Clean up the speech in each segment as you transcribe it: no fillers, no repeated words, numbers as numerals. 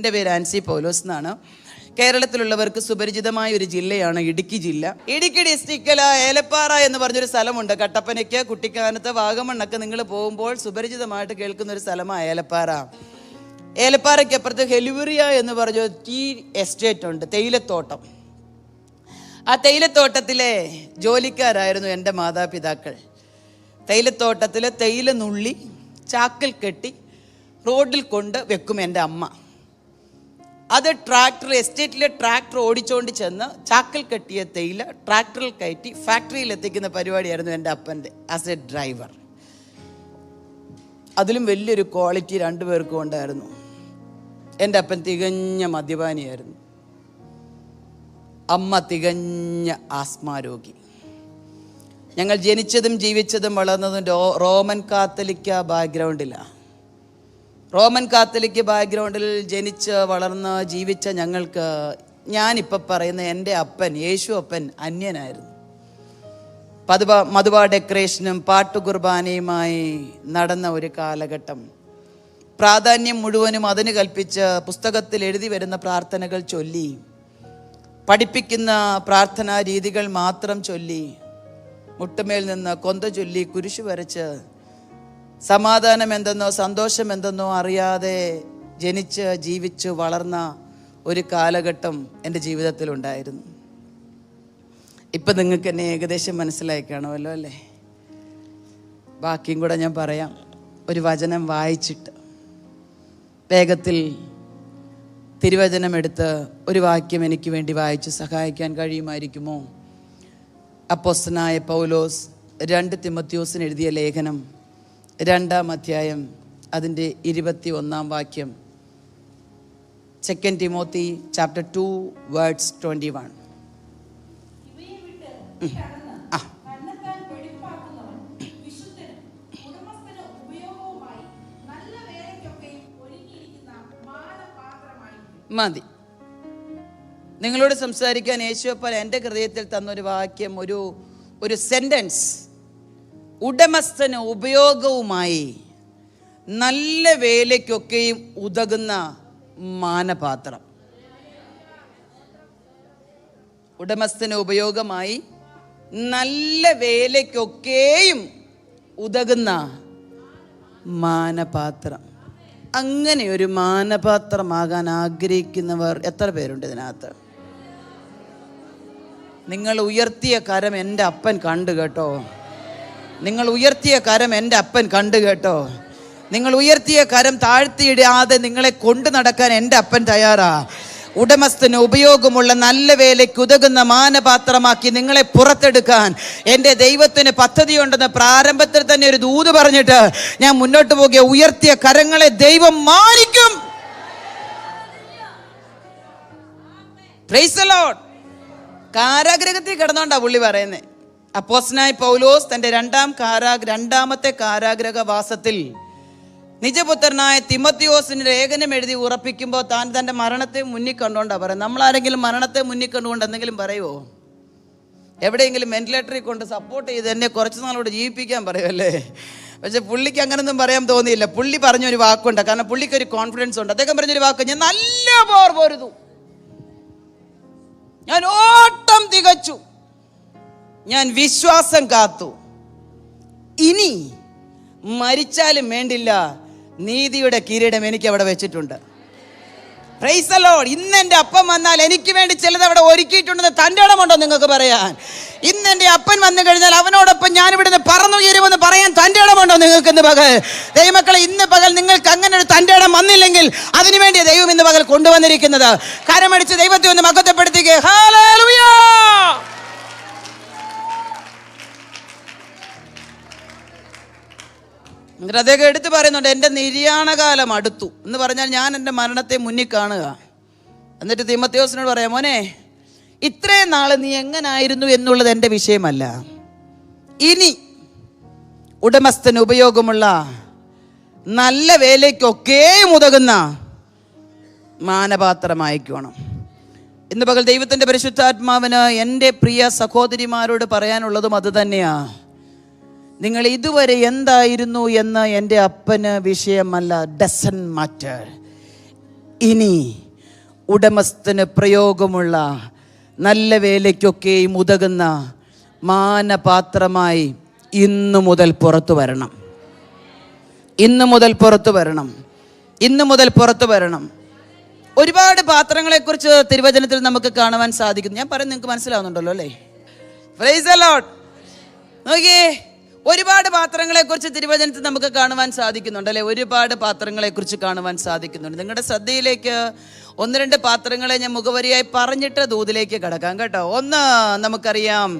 എൻ്റെ പേര് ആൻസി പൗലോസ് എന്നാണ്. കേരളത്തിലുള്ളവർക്ക് സുപരിചിതമായ ഒരു ജില്ലയാണ് ഇടുക്കി ജില്ല. ഇടുക്കി ഡിസ്ട്രിക്റ്റിൽ ഏലപ്പാറ എന്ന് പറഞ്ഞൊരു സ്ഥലമുണ്ട്. കട്ടപ്പനയ്ക്ക്, കുട്ടിക്കാനത്ത്, വാഗമണ്ണൊക്കെ നിങ്ങൾ പോകുമ്പോൾ സുപരിചിതമായിട്ട് കേൾക്കുന്ന ഒരു സ്ഥലമാണ് ഏലപ്പാറ. ഏലപ്പാറയ്ക്ക് അപ്പുറത്ത് ഹെലിവറിയ എന്ന് പറഞ്ഞ ടീ എസ്റ്റേറ്റ് ഉണ്ട്, തേയിലത്തോട്ടം. ആ തേയിലത്തോട്ടത്തിലെ ജോലിക്കാരായിരുന്നു എൻ്റെ മാതാപിതാക്കൾ. തേയിലത്തോട്ടത്തിൽ തേയില നുള്ളി ചാക്കിൽ കെട്ടി റോഡിൽ കൊണ്ട് വെക്കും എൻ്റെ അമ്മ. അത് എസ്റ്റേറ്റിലെ ട്രാക്ടർ ഓടിച്ചുകൊണ്ട് ചെന്ന് ചാക്കിൽ കെട്ടിയ തേയില ട്രാക്ടറിൽ കയറ്റി ഫാക്ടറിയിൽ എത്തിക്കുന്ന പരിപാടിയായിരുന്നു എൻ്റെ അപ്പൻ്റെ ആസ് എ ഡ്രൈവർ. അതിലും വലിയൊരു ക്വാളിറ്റി രണ്ടുപേർക്കും ഉണ്ടായിരുന്നു. എൻ്റെ അപ്പൻ തികഞ്ഞ മദ്യപാനിയായിരുന്നു, അമ്മ തികഞ്ഞ ആസ്മാരോഗി. ഞങ്ങൾ ജനിച്ചതും ജീവിച്ചതും വളർന്നതും റോമൻ കാത്തലിക്ക ബാക്ക്ഗ്രൗണ്ടിലാണ്. റോമൻ കാത്തലിക് ബാക്ക്ഗ്രൗണ്ടിൽ ജനിച്ച് വളർന്ന് ജീവിച്ച ഞങ്ങൾക്ക്, ഞാനിപ്പോൾ പറയുന്ന എൻ്റെ അപ്പൻ, യേശു അപ്പൻ അന്യനായിരുന്നു. മധുബ ഡെക്കറേഷനും പാട്ടുകുർബാനയുമായി നടന്ന ഒരു കാലഘട്ടം. പ്രാധാന്യം മുഴുവനും അതിന് കൽപ്പിച്ച് പുസ്തകത്തിൽ എഴുതി വരുന്ന പ്രാർത്ഥനകൾ ചൊല്ലി, പഠിപ്പിക്കുന്ന പ്രാർത്ഥനാ രീതികൾ മാത്രം ചൊല്ലി, മുട്ടുമേൽ നിന്ന് കൊന്ത ചൊല്ലി കുരിശു വരച്ച് സമാധാനം എന്തെന്നോ സന്തോഷം എന്തെന്നോ അറിയാതെ ജനിച്ച് ജീവിച്ച് വളർന്ന ഒരു കാലഘട്ടം എൻ്റെ ജീവിതത്തിലുണ്ടായിരുന്നു. ഇപ്പം നിങ്ങൾക്ക് എന്നെ ഏകദേശം മനസ്സിലായി കാണുമല്ലോ അല്ലേ? ബാക്കിയും കൂടെ ഞാൻ പറയാം. ഒരു വചനം വായിച്ചിട്ട് വേഗത്തിൽ തിരുവചനം എടുത്ത് ഒരു വാക്യം എനിക്ക് വേണ്ടി വായിച്ച് സഹായിക്കാൻ കഴിയുമായിരിക്കുമോ? അപ്പോസ്തലനായ പൗലോസ് 2 തിമോത്തിയോസിന് എഴുതിയ ലേഖനം 2-ാം അധ്യായം അതിൻ്റെ 21-ാം വാക്യം. 2 തിമോത്തി ചാപ്റ്റർ 2 വേർഡ്സ് 21. മതി. നിങ്ങളോട് സംസാരിക്കാൻ യേശുവപ്പൻ എൻ്റെ ഹൃദയത്തിൽ തന്നൊരു വാക്യം, ഒരു സെൻറ്റൻസ്. ഉടമസ്ഥന് ഉപയോഗവുമായി നല്ല വേലയ്ക്കൊക്കെയും ഉതകുന്ന മാനപാത്രം. ഉടമസ്ഥന് ഉപയോഗമായി നല്ല വേലയ്ക്കൊക്കെയും ഉതകുന്ന മാനപാത്രം. അങ്ങനെ ഒരു മാനപാത്രമാകാൻ ആഗ്രഹിക്കുന്നവർ എത്ര പേരുണ്ട് ഇതിനകത്ത്? നിങ്ങൾ ഉയർത്തിയ കരം എൻ്റെ അപ്പൻ കണ്ടു കേട്ടോ. നിങ്ങൾ ഉയർത്തിയ കരം എൻ്റെ അപ്പൻ കണ്ടു കേട്ടോ. നിങ്ങൾ ഉയർത്തിയ കരം താഴ്ത്തിയിടാതെ നിങ്ങളെ കൊണ്ടു നടക്കാൻ എൻ്റെ അപ്പൻ തയ്യാറാ. ഉടമസ്ഥന് ഉപയോഗമുള്ള നല്ല വേലയ്ക്ക് ഉതകുന്ന മാനപാത്രമാക്കി നിങ്ങളെ പുറത്തെടുക്കാൻ എൻ്റെ ദൈവത്തിന് പദ്ധതിയുണ്ടെന്ന് പ്രാരംഭത്തിൽ തന്നെ ഒരു ദൂത് പറഞ്ഞിട്ട് ഞാൻ മുന്നോട്ട് പോകുക. ഉയർത്തിയ കരങ്ങളെ ദൈവം മാനിക്കും. Price the Lord. കാരാഗ്രഹത്തിൽ കിടന്നോണ്ടാ പുള്ളി പറയുന്നത്. അപ്പോസ്തലനായ പൗലോസ് തൻ്റെ രണ്ടാമത്തെ കാരാഗ്രഹവാസത്തിൽ നിജപുത്രനായ തിമോത്തിയോസിന് ലേഖനം എഴുതി ഉറപ്പിക്കുമ്പോൾ താൻ തൻ്റെ മരണത്തെ മുന്നിൽ കണ്ടുകൊണ്ടാണ് പറയുന്നത്. നമ്മളാരെങ്കിലും മരണത്തെ മുന്നിൽ കണ്ടുകൊണ്ട് എന്തെങ്കിലും പറയുമോ? എവിടെയെങ്കിലും വെന്റിലേറ്ററിൽ കൊണ്ട് സപ്പോർട്ട് ചെയ്ത് എന്നെ കുറച്ച് നാളോട് ജീവിപ്പിക്കാൻ പറയുമല്ലേ? പക്ഷെ പുള്ളിക്ക് അങ്ങനൊന്നും പറയാൻ തോന്നിയില്ല. പുള്ളി പറഞ്ഞൊരു വാക്കുണ്ട്, കാരണം പുള്ളിക്ക് ഒരു കോൺഫിഡൻസ് ഉണ്ട്. അദ്ദേഹം പറഞ്ഞൊരു വാക്ക്, ഞാൻ നല്ല പോർ പൊരുതു, ഞാൻ ഓട്ടം തികച്ചു, ഞാൻ വിശ്വാസം കാത്തു, ഇനി മരിച്ചാലും വേണ്ടില്ല, നീതിയുടെ കിരീടം എനിക്ക് അവിടെ വെച്ചിട്ടുണ്ട്. Price the Lord. ഇന്ന് എൻ്റെ അപ്പം വന്നാൽ എനിക്ക് വേണ്ടി ചിലത് അവിടെ ഒരുക്കിയിട്ടുണ്ടെന്ന് തൻ്റെ ഇടമുണ്ടോ നിങ്ങൾക്ക് പറയാൻ? ഇന്ന് എൻ്റെ അപ്പൻ വന്നു കഴിഞ്ഞാൽ അവനോടൊപ്പം ഞാൻ ഇവിടുന്ന് പറന്നുയരുമെന്ന് പറയാൻ തൻ്റെ ഇടമുണ്ടോ നിങ്ങൾക്ക് ഇന്ന് പകൽ? ദൈവമക്കളെ, ഇന്ന് പകൽ നിങ്ങൾക്ക് അങ്ങനെ ഒരു തൻ്റെ ഇടം വന്നില്ലെങ്കിൽ അതിനുവേണ്ടി ദൈവം ഇന്ന് പകൽ കൊണ്ടുവന്നിരിക്കുന്നത്. കരമടിച്ച് ദൈവത്തെ ഒന്ന് മഹത്വപ്പെടുത്തുക. ഹല്ലേലൂയ. എന്നിട്ട് അദ്ദേഹം എടുത്ത് പറയുന്നുണ്ട്, എൻ്റെ നിര്യാണകാലം അടുത്തു എന്ന് പറഞ്ഞാൽ ഞാൻ എൻ്റെ മരണത്തെ മുന്നിൽ കാണുക. എന്നിട്ട് തിമോത്തിയോസിനോട് പറയാം, മോനെ, ഇത്രയും നാൾ നീ എങ്ങനായിരുന്നു എന്നുള്ളത് എൻ്റെ വിഷയമല്ല, ഇനി ഉടമസ്ഥന് ഉപയോഗമുള്ള നല്ല വേലയ്ക്കൊക്കെയും ഉതകുന്ന മാനപാത്രമായിക്കോണം. ഇന്ന് പകൽ ദൈവത്തിൻ്റെ പരിശുദ്ധാത്മാവിന് എൻ്റെ പ്രിയ സഹോദരിമാരോട് പറയാനുള്ളതും അത് തന്നെയാണ്. നിങ്ങൾ ഇതുവരെ എന്തായിരുന്നു എന്ന് എൻ്റെ അപ്പന് വിഷയമല്ല. Doesn't matter. ഇനി ഉടമസ്ഥന് പ്രയോഗമുള്ള നല്ല വേലയ്ക്കൊക്കെയും ഉതകുന്ന മാനപാത്രമായി ഇന്നു മുതൽ പുറത്തു വരണം. ഇന്നു മുതൽ പുറത്തു വരണം. ഇന്നു മുതൽ പുറത്തു വരണം. ഒരുപാട് പാത്രങ്ങളെക്കുറിച്ച് തിരുവചനത്തിൽ നമുക്ക് കാണുവാൻ സാധിക്കുന്നു. ഞാൻ പറയുന്നത് നിങ്ങൾക്ക് മനസ്സിലാവുന്നുണ്ടല്ലോ അല്ലേ? Price the Lord. നോക്കിയേ, ഒരുപാട് പാത്രങ്ങളെക്കുറിച്ച് തിരുവചനത്തിൽ നമുക്ക് കാണുവാൻ സാധിക്കുന്നുണ്ട് അല്ലേ? ഒരുപാട് പാത്രങ്ങളെക്കുറിച്ച് കാണുവാൻ സാധിക്കുന്നുണ്ട്. നിങ്ങളുടെ ശ്രദ്ധയിലേക്ക് ഒന്ന് രണ്ട് പാത്രങ്ങളെ ഞാൻ മുഖവരിയായി പറഞ്ഞിട്ട് ദൂതിലേക്ക് കടക്കാം കേട്ടോ. ഒന്ന്, നമുക്കറിയാം,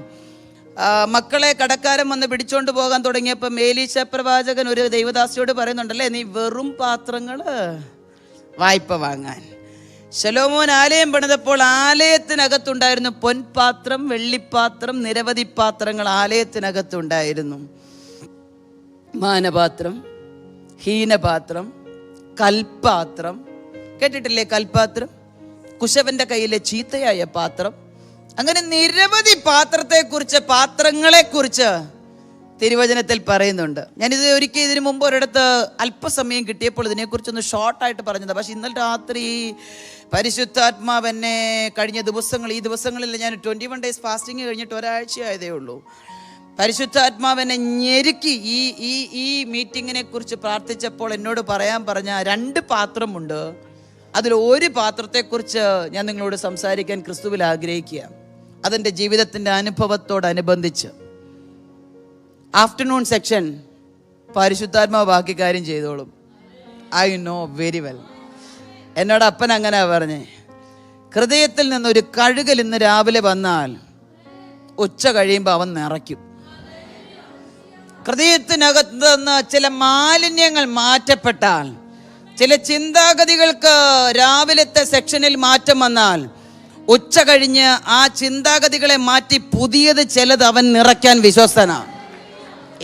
മക്കളെ കടക്കാരൻ വന്ന് പിടിച്ചോണ്ട് പോകാൻ തുടങ്ങിയപ്പോൾ എലീശ പ്രവാചകൻ ഒരു ദൈവദാസിയോട് പറയുന്നുണ്ടല്ലേ, നീ വെറും പാത്രങ്ങള് വായ്പ വാങ്ങാൻ. ശലോമോൻ ആലയം പണിതപ്പോൾ ആലയത്തിനകത്തുണ്ടായിരുന്നു പൊൻപാത്രം, വെള്ളിപ്പാത്രം, നിരവധി പാത്രങ്ങൾ ആലയത്തിനകത്തുണ്ടായിരുന്നു. മാനപാത്രം, ഹീനപാത്രം, കൽപാത്രം. കേട്ടിട്ടില്ലേ കൽപാത്രം? കുശവന്റെ കയ്യിലെ ചീത്തയായ പാത്രം. അങ്ങനെ നിരവധി പാത്രങ്ങളെക്കുറിച്ച് തിരുവചനത്തിൽ പറയുന്നുണ്ട്. ഞാനിത് ഒരിക്കൽ ഇതിനു മുമ്പ് ഒരിടത്ത് അല്പസമയം കിട്ടിയപ്പോൾ ഇതിനെക്കുറിച്ചൊന്ന് ഷോർട്ടായിട്ട് പറഞ്ഞത്. പക്ഷെ ഇന്നലെ രാത്രി പരിശുദ്ധാത്മാവ് എന്നെ കഴിഞ്ഞ ദിവസങ്ങൾ, ഈ ദിവസങ്ങളിൽ ഞാൻ 21 days ഫാസ്റ്റിംഗ് കഴിഞ്ഞിട്ട് ഒരാഴ്ചയായതേ ഉള്ളൂ. പരിശുദ്ധാത്മാവ് എന്നെ ഞെരുക്കി ഈ മീറ്റിങ്ങിനെ കുറിച്ച് പ്രാർത്ഥിച്ചപ്പോൾ എന്നോട് പറയാൻ പറഞ്ഞ 2 പാത്രമുണ്ട്. അതിൽ ഒരു പാത്രത്തെക്കുറിച്ച് ഞാൻ നിങ്ങളോട് സംസാരിക്കാൻ ക്രിസ്തുവിൽ ആഗ്രഹിക്കുക. അതെൻ്റെ ജീവിതത്തിൻ്റെ അനുഭവത്തോടനുബന്ധിച്ച്. ആഫ്റ്റർനൂൺ സെക്ഷൻ പരിശുദ്ധാത്മാവ് ബാക്കി കാര്യം ചെയ്തോളും. I know very well. എന്നോട് അപ്പൻ അങ്ങനെ പറഞ്ഞേ, ഹൃദയത്തിൽ നിന്നൊരു കഴുകൽ ഇന്ന് രാവിലെ വന്നാൽ ഉച്ച കഴിയുമ്പോൾ അവൻ നിറയ്ക്കും. ഹൃദയത്തിനകത്ത് നിന്ന് ചില മാലിന്യങ്ങൾ മാറ്റപ്പെട്ടാൽ, ചില ചിന്താഗതികൾക്ക് രാവിലത്തെ സെക്ഷനിൽ മാറ്റം വന്നാൽ ഉച്ച കഴിഞ്ഞ് ആ ചിന്താഗതികളെ മാറ്റി പുതിയത് ചിലത് അവൻ നിറയ്ക്കാൻ വിശ്വസ്തനാണ്.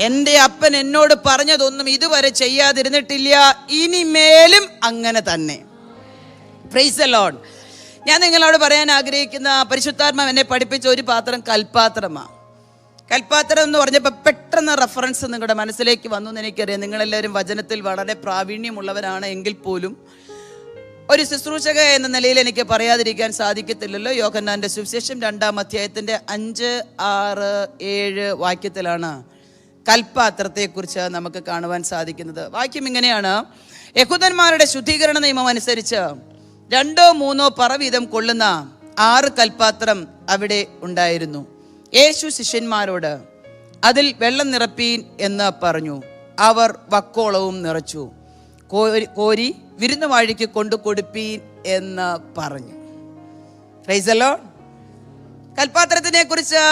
എൻ്റെ അപ്പൻ എന്നോട് പറഞ്ഞതൊന്നും ഇതുവരെ ചെയ്യാതിരുന്നിട്ടില്ല, ഇനിമേലും അങ്ങനെ തന്നെ. Price the Lord. ഞാൻ നിങ്ങളോട് പറയാൻ ആഗ്രഹിക്കുന്ന, പരിശുദ്ധാത്മാവ് എന്നെ പഠിപ്പിച്ച ഒരു പാത്രം കൽപാത്രമാണ്. കൽപാത്രം എന്ന് പറഞ്ഞപ്പോൾ പെട്ടെന്ന് റെഫറൻസ് നിങ്ങളുടെ മനസ്സിലേക്ക് വന്നു എന്ന് എനിക്കറിയാം. നിങ്ങളെല്ലാവരും വചനത്തിൽ വളരെ പ്രാവീണ്യമുള്ളവരാണ്. എങ്കിൽ പോലും ഒരു ശുശ്രൂഷക എന്ന നിലയിൽ എനിക്ക് പറയാതിരിക്കാൻ സാധിക്കത്തില്ലല്ലോ. യോഹന്നാന്റെ സുവിശേഷം 2-ാം അധ്യായത്തിൻ്റെ 5, 6, 7 വാക്യത്തിലാണ് കൽപാത്രത്തെക്കുറിച്ച് നമുക്ക് കാണുവാൻ സാധിക്കുന്നത്. വാക്യം ഇങ്ങനെയാണ്: യഹൂദന്മാരുടെ ശുദ്ധീകരണ നിയമം അനുസരിച്ച് 2-3 പറ വീതം കൊള്ളുന്ന 6 കൽപാത്രം അവിടെ ഉണ്ടായിരുന്നു. യേശു ശിഷ്യന്മാരോട് അതിൽ വെള്ളം നിറപ്പീൻ എന്ന് പറഞ്ഞു. അവർ വക്കോളവും നിറച്ചു. കോരി വിരുന്നുവാഴിക്ക് കൊണ്ടു കൊടുപ്പീൻ എന്ന് പറഞ്ഞു. Price the Lord. കൽപാത്രത്തിനെ കുറിച്ച്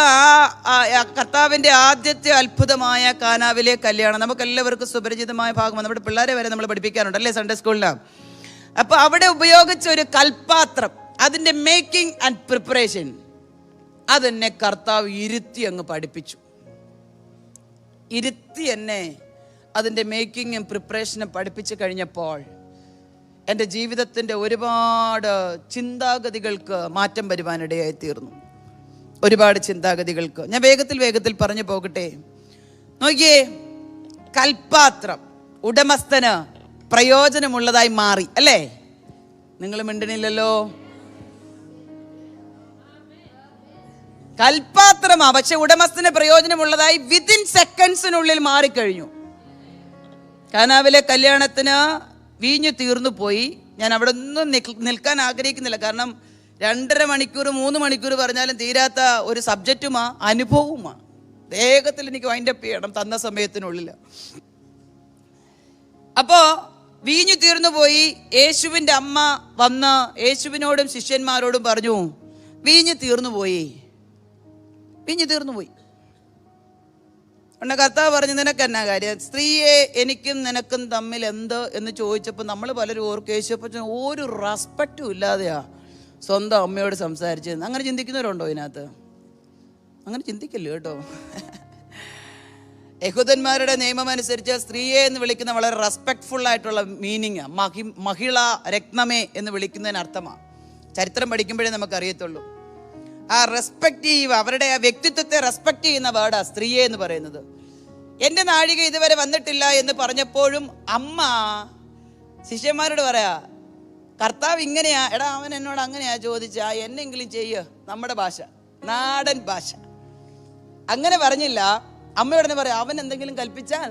കർത്താവിൻ്റെ ആദ്യത്തെ അത്ഭുതമായ കാനാവിലെ കല്യാണം നമുക്കെല്ലാവർക്കും സുപരിചിതമായ ഭാഗമാണ്. നമ്മുടെ പിള്ളേരെ വരെ നമ്മൾ പഠിപ്പിക്കാറുണ്ട് അല്ലേ, സൺഡേ സ്കൂളിൽ. അപ്പോൾ അവിടെ ഉപയോഗിച്ച ഒരു കൽപാത്രം, അതിൻ്റെ മേക്കിംഗ് ആൻഡ് പ്രിപ്പറേഷൻ, അതെന്നെ കർത്താവ് ഇരുത്തി അങ്ങ് പഠിപ്പിച്ചു. ഇരുത്തി എന്നെ അതിൻ്റെ മേക്കിങ്ങും പ്രിപ്പറേഷനും പഠിപ്പിച്ചു കഴിഞ്ഞപ്പോൾ എൻ്റെ ജീവിതത്തിൻ്റെ ഒരുപാട് ചിന്താഗതികൾക്ക് മാറ്റം വരുവാനിടയായി തീർന്നു. ഒരുപാട് ചിന്താഗതികൾക്ക് ഞാൻ വേഗത്തിൽ പറഞ്ഞു പോകട്ടെ. നോക്കിയേ, കൽപാത്രം ഉടമസ്ഥന് പ്രയോജനമുള്ളതായി മാറി അല്ലേ? നിങ്ങൾ മിണ്ടണില്ലല്ലോ. കൽപാത്രമാ, പക്ഷെ ഉടമസ്ഥന് പ്രയോജനമുള്ളതായി വിത്തിൻ സെക്കൻഡ്സിനുള്ളിൽ മാറിക്കഴിഞ്ഞു. കാനാവിലെ കല്യാണത്തിന് വീഞ്ഞു തീർന്നു പോയി. ഞാൻ അവിടെ ഒന്നും നിൽക്കാൻ ആഗ്രഹിക്കുന്നില്ല. കാരണം 2.5 മണിക്കൂർ 3 മണിക്കൂർ പറഞ്ഞാലും തീരാത്ത ഒരു സബ്ജക്റ്റുമാ, അനുഭവവുമാ. വേഗത്തിൽ എനിക്ക് വൈൻഡപ്പ് ചെയ്യണം തന്ന സമയത്തിനുള്ളിൽ. അപ്പോൾ വീഞ്ഞു തീർന്നു പോയി. യേശുവിൻ്റെ അമ്മ വന്ന് യേശുവിനോടും ശിഷ്യന്മാരോടും പറഞ്ഞു, വീഞ്ഞു തീർന്നു പോയി. ഉടനെ കർത്താവ് പറഞ്ഞു, നിനക്ക് എന്നാ കാര്യം? സ്ത്രീയെ എനിക്കും നിനക്കും തമ്മിൽ എന്ത് എന്ന് ചോദിച്ചപ്പോൾ നമ്മൾ പലരും ഓർക്കും, യേശുപ്പച്ചൻ ഒരു റെസ്പെക്റ്റും ഇല്ലാതെയാ സ്വന്തം അമ്മയോട് സംസാരിച്ചത്. അങ്ങനെ ചിന്തിക്കുന്നവരുണ്ടോ ഇതിനകത്ത്? അങ്ങനെ ചിന്തിക്കല്ലോ കേട്ടോ. യഹൂദന്മാരുടെ നിയമം അനുസരിച്ച് സ്ത്രീയെ എന്ന് വിളിക്കുന്ന വളരെ റെസ്പെക്ട്ഫുൾ ആയിട്ടുള്ള മീനിങ്, മഹിള രത്നമേ എന്ന് വിളിക്കുന്നതിന് അർത്ഥമാണ്. ചരിത്രം പഠിക്കുമ്പോഴേ നമുക്കറിയത്തുള്ളൂ. ആ റെസ്പെക്റ്റീവ്, അവരുടെ ആ വ്യക്തിത്വത്തെ റെസ്പെക്റ്റ് ചെയ്യുന്ന വേർഡാ സ്ത്രീയെ എന്ന് പറയുന്നത്. എൻ്റെ നാഴിക ഇതുവരെ വന്നിട്ടില്ല എന്ന് പറഞ്ഞപ്പോഴും അമ്മ ശിഷ്യന്മാരോട് പറയാ, കർത്താവ് ഇങ്ങനെയാ, എടാ അവൻ എന്നോട് അങ്ങനെയാ ചോദിച്ചാ എന്നെങ്കിലും ചെയ്യ്, നമ്മുടെ ഭാഷ, നാടൻ ഭാഷ. അങ്ങനെ പറഞ്ഞില്ല. അമ്മയോടനെ പറയാം, അവൻ എന്തെങ്കിലും കൽപ്പിച്ചാൽ,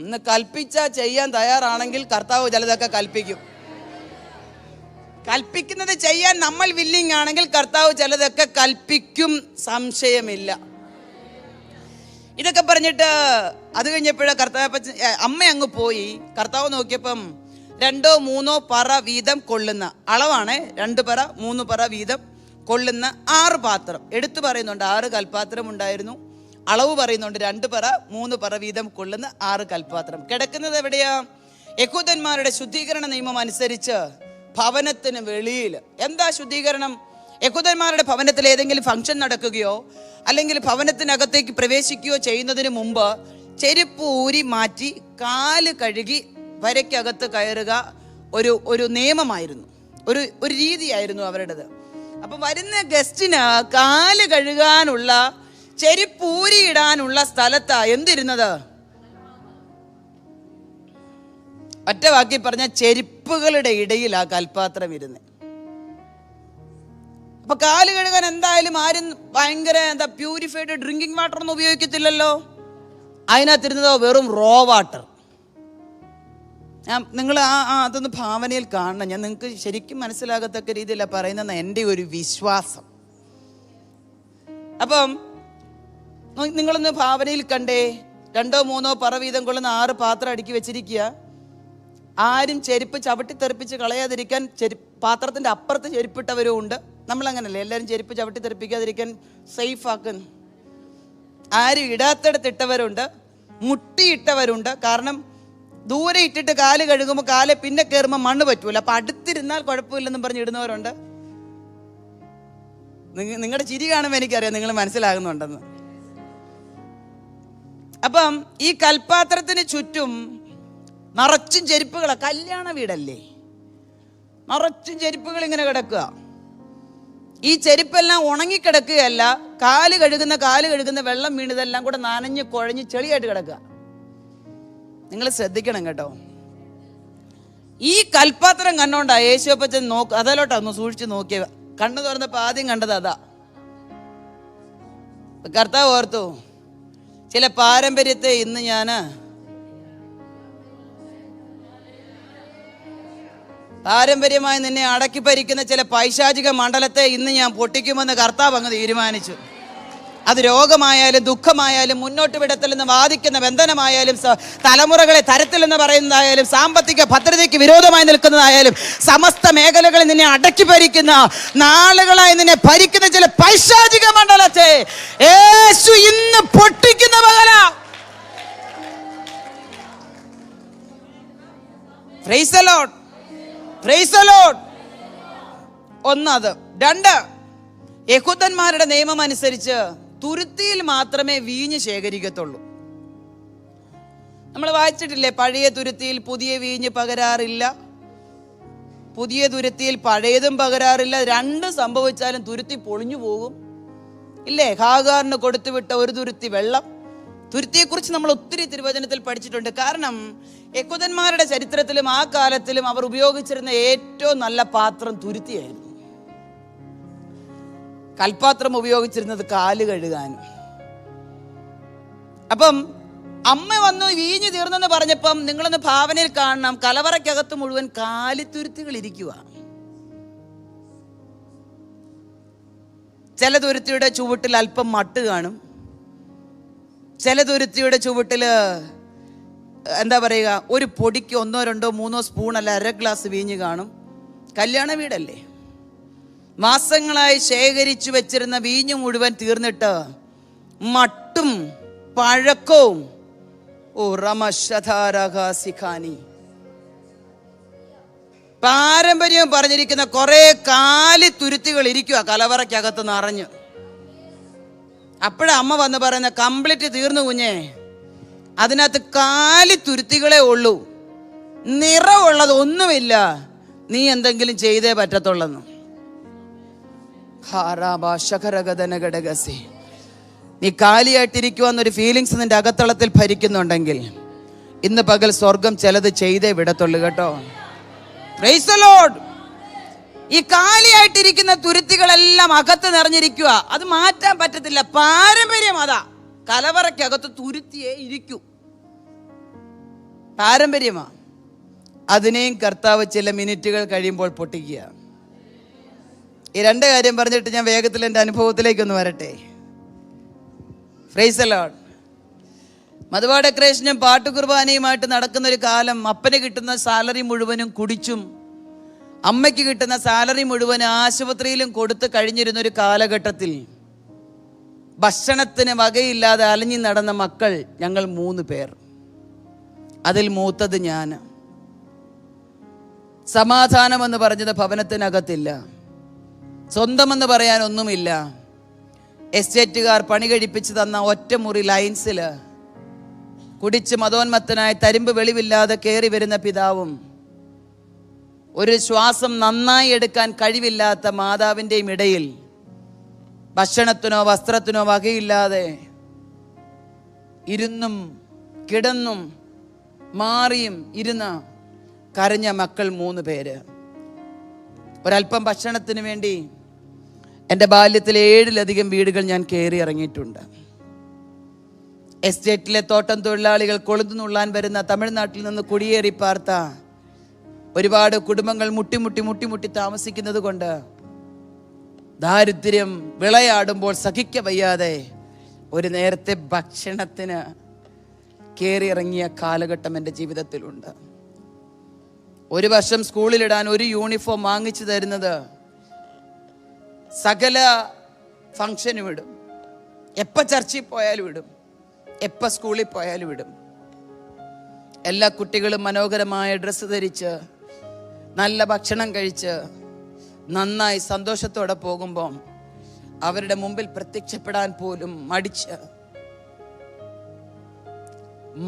ഇന്ന് കൽപ്പിച്ചാൽ ചെയ്യാൻ തയ്യാറാണെങ്കിൽ കർത്താവ് ചിലതൊക്കെ കൽപ്പിക്കും. കൽപ്പിക്കുന്നത് ചെയ്യാൻ നമ്മൾ വില്ലിങ് ആണെങ്കിൽ കർത്താവ് ചിലതൊക്കെ കൽപ്പിക്കും, സംശയമില്ല. ഇതൊക്കെ പറഞ്ഞിട്ട് അത് കഴിഞ്ഞപ്പോഴേ കർത്താവ് അമ്മ അങ്ങ് പോയി. കർത്താവ് നോക്കിയപ്പം 2-3 പറ വീതം കൊള്ളുന്ന അളവാണ്, 2 പറ 3 പറ വീതം കൊള്ളുന്ന 6 പാത്രം എടുത്തു പറയുന്നുണ്ട്. 6 കൽപ്പാത്രം ഉണ്ടായിരുന്നു. അളവ് പറയുന്നുണ്ട് 2 പറ 3 പറ വീതം കൊള്ളുന്ന 6 കൽപ്പാത്രം. കിടക്കുന്നത് എവിടെയാ? യഹൂദന്മാരുടെ ശുദ്ധീകരണ നിയമം അനുസരിച്ച് ഭവനത്തിന് വെളിയിൽ. എന്താ ശുദ്ധീകരണം? യഹൂദന്മാരുടെ ഭവനത്തിൽ ഏതെങ്കിലും ഫംഗ്ഷൻ നടക്കുകയോ അല്ലെങ്കിൽ ഭവനത്തിനകത്തേക്ക് പ്രവേശിക്കുകയോ ചെയ്യുന്നതിന് മുമ്പ് ചെരുപ്പ് ഊരി മാറ്റി കാല് കഴുകി വരയ്ക്കകത്ത് കയറുക ഒരു നിയമമായിരുന്നു, ഒരു രീതിയായിരുന്നു അവരുടേത്. അപ്പൊ വരുന്ന ഗസ്റ്റിന് കാല് കഴുകാനുള്ള, ചെരുപ്പ് ഊരിയിടാനുള്ള സ്ഥലത്താ എന്തിരുന്നത്? ഒറ്റ വാക്കി പറഞ്ഞ ചെരുപ്പുകളുടെ ഇടയിൽ ആ കൽപ്പാത്രം ഇരുന്ന്. അപ്പൊ കാല് കഴുകാൻ എന്തായാലും ആരും ഭയങ്കര പ്യൂരിഫൈഡ് ഡ്രിങ്കിങ് വാട്ടർ ഒന്നും ഉപയോഗിക്കത്തില്ലല്ലോ. അതിനകത്തിരുന്നതോ വെറും റോ വാട്ടർ. നിങ്ങൾ അതൊന്ന് ഭാവനയിൽ കാണണം. ഞാൻ നിങ്ങൾക്ക് ശരിക്കും മനസ്സിലാകത്തക്ക രീതിയിലാണ് പറയുന്നത്, എൻ്റെ ഒരു വിശ്വാസം. അപ്പം നിങ്ങളൊന്ന് ഭാവനയിൽ കണ്ടേ, 2-3 പറ വീതം കൊള്ളുന്ന 6 പാത്രം അടുക്കി വെച്ചിരിക്കുക. ആരും ചെരുപ്പ് ചവിട്ടി തെറിപ്പിച്ച് കളയാതിരിക്കാൻ പാത്രത്തിൻ്റെ അപ്പുറത്ത് ചെരുപ്പിട്ടവരും ഉണ്ട്. നമ്മളങ്ങനല്ലേ, എല്ലാവരും ചെരുപ്പ് ചവിട്ടി തെറിപ്പിക്കാതിരിക്കാൻ സേഫ് ആക്കുന്നു. ആരും ഇടാത്തിടത്തിട്ടവരുണ്ട്, മുട്ടിയിട്ടവരുണ്ട്. കാരണം ദൂരെ ഇട്ടിട്ട് കാല് കഴുകുമ്പോൾ കാല് പിന്നെ കയറുമ്പോൾ മണ്ണ് പറ്റൂല, അപ്പൊ അടുത്തിരുന്നാൽ കുഴപ്പമില്ലെന്നും പറഞ്ഞ് ഇടുന്നവരുണ്ട്. നിങ്ങളുടെ ചിരി കാണുമ്പോൾ എനിക്കറിയാം നിങ്ങൾ മനസ്സിലാകുന്നുണ്ടെന്ന്. അപ്പം ഈ കൽപ്പാത്രത്തിന് ചുറ്റും നിറച്ചും ചെരുപ്പുകളാ. കല്യാണ വീടല്ലേ, നിറച്ചും ചെരുപ്പുകൾ ഇങ്ങനെ കിടക്കുക. ഈ ചെരുപ്പെല്ലാം ഉണങ്ങിക്കിടക്കുകയല്ല, കാല് കഴുകുന്ന വെള്ളം വീണതെല്ലാം കൂടെ നനഞ്ഞ് കുഴഞ്ഞ് ചെളിയായിട്ട് കിടക്കുക. നിങ്ങൾ ശ്രദ്ധിക്കണം കേട്ടോ. ഈ കൽപ്പാത്രം കണ്ടോണ്ടാ യേശുപ്പച്ചൻ അതിലോട്ടാ ഒന്ന് സൂക്ഷിച്ച് നോക്കിയ. കണ്ണു തുറന്നപ്പോ ആദ്യം കണ്ടത് അതാ. കർത്താവ് ഓർത്തു, ചില പാരമ്പര്യത്തെ ഇന്ന് പാരമ്പര്യമായി നിന്നെ അടക്കി ഭരിക്കുന്ന ചില പൈശാചിക മണ്ഡലത്തെ ഇന്ന് ഞാൻ പൊട്ടിക്കുമെന്ന് കർത്താവ് അങ്ങ് തീരുമാനിച്ചു. അത് രോഗമായാലും ദുഃഖമായാലും മുന്നോട്ട് വിടത്തില്ലെന്ന് വാദിക്കുന്ന ബന്ധനമായാലും തലമുറകളെ തരത്തിലെന്ന് പറയുന്നതായാലും സാമ്പത്തിക ഭദ്രതയ്ക്ക് വിരോധമായി നിൽക്കുന്നതായാലും സമസ്ത മേഖലകളിൽ നിന്നെ അടക്കി ഭരിക്കുന്ന, നാളുകളായി നിന്നെ ഭരിക്കുന്ന ചില പൈശാചിക മണ്ഡലത്തെ യേശു ഇന്ന് പൊട്ടിക്കുന്ന പകല. Praise the Lord, praise the Lord. ഒന്നത്. 2, യഹൂദന്മാരുടെ നിയമം അനുസരിച്ച് തുരുത്തിയിൽ മാത്രമേ വീഞ്ഞ് ശേഖരിക്കത്തുള്ളൂ. നമ്മൾ വായിച്ചിട്ടില്ലേ, പഴയ തുരുത്തിയിൽ പുതിയ വീഞ്ഞ് പകരാറില്ല, പുതിയ തുരുത്തിയിൽ പഴയതും പകരാറില്ല. 2 സംഭവിച്ചാലും തുരുത്തി പൊളിഞ്ഞു പോകും ഇല്ലേ? ഹാഗാറിന് കൊടുത്തുവിട്ട ഒരു തുരുത്തി വെള്ളം. തുരുത്തിയെക്കുറിച്ച് നമ്മൾ ഒത്തിരി തിരുവചനത്തിൽ പഠിച്ചിട്ടുണ്ട്. കാരണം യഹൂദന്മാരുടെ ചരിത്രത്തിലും ആ കാലത്തിലും അവർ ഉപയോഗിച്ചിരുന്ന ഏറ്റവും നല്ല പാത്രം തുരുത്തിയായിരുന്നു. കൽപ്പാത്രം ഉപയോഗിച്ചിരുന്നത് കാല് കഴുകാനും. അപ്പം അമ്മ വന്നു വീഞ്ഞ് തീർന്നെന്ന് പറഞ്ഞപ്പം നിങ്ങളൊന്ന് ഭാവനയിൽ കാണണം, കലവറയ്ക്കകത്ത് മുഴുവൻ കാലിത്തുരുത്തികൾ ഇരിക്കുക. ചില തുരുത്തിയുടെ ചുവട്ടിൽ അല്പം മട്ട് കാണും, ചില തുരുത്തിയുടെ ചുവട്ടിൽ ഒരു പൊടിക്ക് 1-2-3 സ്പൂൺ അല്ല 1/2 ഗ്ലാസ് വീഞ്ഞ് കാണും. കല്യാണ വീടല്ലേ, മാസങ്ങളായി ശേഖരിച്ചു വെച്ചിരുന്ന വീഞ്ഞു മുഴുവൻ തീർന്നിട്ട് മട്ടും പഴക്കവും. പാരമ്പര്യം പറഞ്ഞിരിക്കുന്ന കുറെ കാലി തുരുത്തികൾ ഇരിക്കുക കലവറയ്ക്കകത്ത് നിറഞ്ഞു. അപ്പോഴാ അമ്മ വന്ന് പറയുന്ന, കംപ്ലീറ്റ് തീർന്നു കുഞ്ഞേ, അതിനകത്ത് കാലി തുരുത്തികളെ ഉള്ളൂ, നിറവുള്ളത് ഒന്നുമില്ല, നീ എന്തെങ്കിലും ചെയ്തേ പറ്റത്തുള്ളെന്ന്. നീ കാലിയായിട്ടിരിക്കുവാന്നൊരു ഫീലിങ്സ് നിന്റെ അകത്തളത്തിൽ ഭരിക്കുന്നുണ്ടെങ്കിൽ ഇന്ന് പകൽ സ്വർഗം ചിലത് ചെയ്തേ വിടത്തുള്ളൂ കേട്ടോ. Price the Lord. ഈ കാലിയായിട്ടിരിക്കുന്ന തുരുത്തികളെല്ലാം അകത്ത് നിറഞ്ഞിരിക്കുക. അത് മാറ്റാൻ പറ്റത്തില്ല. പാരമ്പര്യം അതാ. കലവറയ്ക്കകത്ത് തുരുത്തിയേ ഇരിക്കൂ. പാരമ്പര്യമാ. അതിനെയും കർത്താവ് ചില മിനിറ്റുകൾ കഴിയുമ്പോൾ പൊട്ടിക്കുക. ഈ രണ്ട് കാര്യം പറഞ്ഞിട്ട് ഞാൻ വേഗത്തിൽ എൻ്റെ അനുഭവത്തിലേക്കൊന്ന് വരട്ടെ. Praise the Lord. മധുവാ ഡെക്കറേഷനും പാട്ടുകുർബാനയുമായിട്ട് നടക്കുന്ന ഒരു കാലം, അപ്പന് കിട്ടുന്ന സാലറി മുഴുവനും കുടിച്ചും അമ്മയ്ക്ക് കിട്ടുന്ന സാലറി മുഴുവൻ ആശുപത്രിയിലും കൊടുത്ത് കഴിഞ്ഞിരുന്ന ഒരു കാലഘട്ടത്തിൽ ഭക്ഷണത്തിന് വകയില്ലാതെ അലഞ്ഞു നടന്ന മക്കൾ ഞങ്ങൾ 3 പേർ. അതിൽ മൂത്തത് ഞാൻ. സമാധാനമെന്ന് പറഞ്ഞത് ഭവനത്തിനകത്തില്ല. സ്വന്തമെന്ന് പറയാൻ ഒന്നുമില്ല. എസ്റ്റേറ്റുകാർ പണി കഴിപ്പിച്ച് തന്ന ഒറ്റമുറി ലൈൻസിൽ കുടിച്ച് മതോന്മത്തനായി തരിമ്പ് വെളിവില്ലാതെ കയറി വരുന്ന പിതാവും ഒരു ശ്വാസം നന്നായി എടുക്കാൻ കഴിവില്ലാത്ത മാതാവിൻ്റെയും ഇടയിൽ ഭക്ഷണത്തിനോ വസ്ത്രത്തിനോ വകയില്ലാതെ ഇരുന്നും കിടന്നും മാറിയും ഇരുന്ന കരഞ്ഞ മക്കൾ 3 പേര്. ഒരല്പം ഭക്ഷണത്തിന് വേണ്ടി എൻ്റെ ബാല്യത്തിൽ 7-ലധികം വീടുകൾ ഞാൻ കയറി ഇറങ്ങിയിട്ടുണ്ട്. എസ്റ്റേറ്റിലെ തോട്ടം തൊഴിലാളികൾ കൊളുത്തു നുള്ളാൻ വരുന്ന തമിഴ്നാട്ടിൽ നിന്ന് കുടിയേറി പാർത്ത ഒരുപാട് കുടുംബങ്ങൾ മുട്ടിമുട്ടി താമസിക്കുന്നത് കൊണ്ട് ദാരിദ്ര്യം വിളയാടുമ്പോൾ സഹിക്കവയ്യാതെ ഒരു നേരത്തെ ഭക്ഷണത്തിന് കയറിയിറങ്ങിയ കാലഘട്ടം എൻ്റെ ജീവിതത്തിലുണ്ട്. ഒരു വർഷം സ്കൂളിലിടാൻ ഒരു യൂണിഫോം വാങ്ങിച്ചു തരുന്നത് സകല ഫംഗ്ഷനും വിടും. എപ്പോൾ ചർച്ചിൽ പോയാലും വിടും, എപ്പോൾ സ്കൂളിൽ പോയാലും വിടും. എല്ലാ കുട്ടികളും മനോഹരമായ ഡ്രസ്സ് ധരിച്ച് നല്ല ഭക്ഷണം കഴിച്ച് നന്നായി സന്തോഷത്തോടെ പോകുമ്പോൾ അവരുടെ മുമ്പിൽ പ്രത്യക്ഷപ്പെടാൻ പോലും മടിച്ച്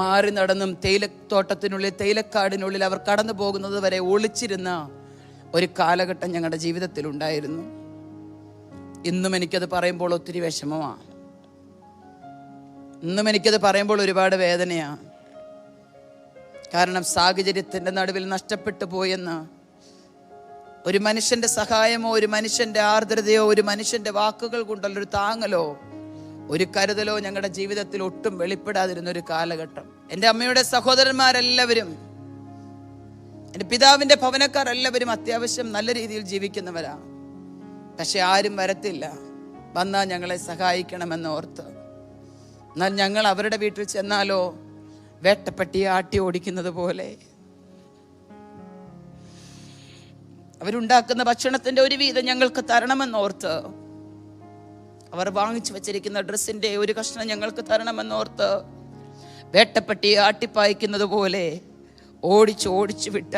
മാറി നടന്നും തേയിലത്തോട്ടത്തിനുള്ളിൽ, തേയിലക്കാടിനുള്ളിൽ അവർ കടന്നു പോകുന്നത് വരെ ഒളിച്ചിരുന്ന ഒരു കാലഘട്ടം ഞങ്ങളുടെ ജീവിതത്തിൽ ഉണ്ടായിരുന്നു. ഇന്നും എനിക്കത് പറയുമ്പോൾ ഒത്തിരി വിഷമമാണ്. ഇന്നും എനിക്കത് പറയുമ്പോൾ ഒരുപാട് വേദനയാണ്. കാരണം സാഹചര്യത്തിൻ്റെ നടുവിൽ നഷ്ടപ്പെട്ടു പോയെന്ന് ഒരു മനുഷ്യൻ്റെ സഹായമോ ഒരു മനുഷ്യൻ്റെ ആർദ്രതയോ ഒരു മനുഷ്യൻ്റെ വാക്കുകൾ കൊണ്ടുള്ളൊരു താങ്ങലോ ഒരു കരുതലോ ഞങ്ങളുടെ ജീവിതത്തിൽ ഒട്ടും വെളിപ്പെടാതിരുന്നൊരു കാലഘട്ടം. എൻ്റെ അമ്മയുടെ സഹോദരന്മാരെല്ലാവരും, എൻ്റെ പിതാവിൻ്റെ ഭവനക്കാരെല്ലാവരും അത്യാവശ്യം നല്ല രീതിയിൽ ജീവിക്കുന്നവരാ. പക്ഷെ ആരും വരത്തില്ല. വന്നാൽ ഞങ്ങളെ സഹായിക്കണമെന്ന് ഓർത്ത്. എന്നാൽ ഞങ്ങൾ അവരുടെ വീട്ടിൽ ചെന്നാലോ വേട്ടപ്പട്ടിയെ ആട്ടി ഓടിക്കുന്നത് പോലെ അവരുണ്ടാക്കുന്ന ഭക്ഷണത്തിൻ്റെ ഒരു വീതം ഞങ്ങൾക്ക് തരണമെന്നോർത്ത്, അവർ വാങ്ങിച്ചു വച്ചിരിക്കുന്ന ഡ്രസ്സിൻ്റെ ഒരു കഷ്ണം ഞങ്ങൾക്ക് തരണമെന്നോർത്ത് വേട്ടപ്പട്ടിയെ ആട്ടിപ്പായിക്കുന്നത് പോലെ ഓടിച്ചു വിട്ട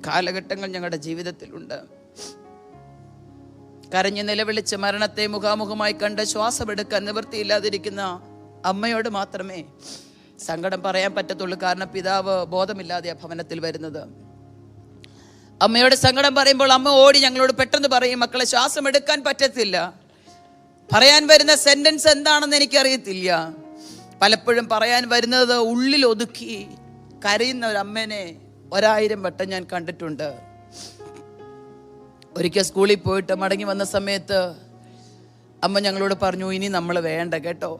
കാലഘട്ടങ്ങൾ ഞങ്ങളുടെ ജീവിതത്തിലുണ്ട്. കരഞ്ഞ് നിലവിളിച്ച് മരണത്തെ മുഖാമുഖമായി കണ്ട് ശ്വാസമെടുക്കാൻ നിവൃത്തിയില്ലാതിരിക്കുന്ന അമ്മയോട് മാത്രമേ സങ്കടം പറയാൻ പറ്റത്തുള്ളൂ. കാരണം പിതാവ് ബോധമില്ലാതെയാ ഭവനത്തിൽ വരുന്നത്. അമ്മയോട് സങ്കടം പറയുമ്പോൾ അമ്മ ഓടി ഞങ്ങളോട് പെട്ടെന്ന് പറയും, മക്കളെ ശ്വാസം എടുക്കാൻ പറ്റത്തില്ല. പറയാൻ വരുന്ന സെന്റൻസ് എന്താണെന്ന് എനിക്കറിയത്തില്ല. പലപ്പോഴും പറയാൻ വരുന്നത് ഉള്ളിൽ ഒതുക്കി കരയുന്ന ഒരു അമ്മേനെ 1000 വട്ടം ഞാൻ കണ്ടിട്ടുണ്ട്. ഒരിക്കൽ സ്കൂളിൽ പോയിട്ട് മടങ്ങി വന്ന സമയത്ത് അമ്മ ഞങ്ങളോട് പറഞ്ഞു, ഇനി നമ്മൾ വേണ്ട കേട്ടോ,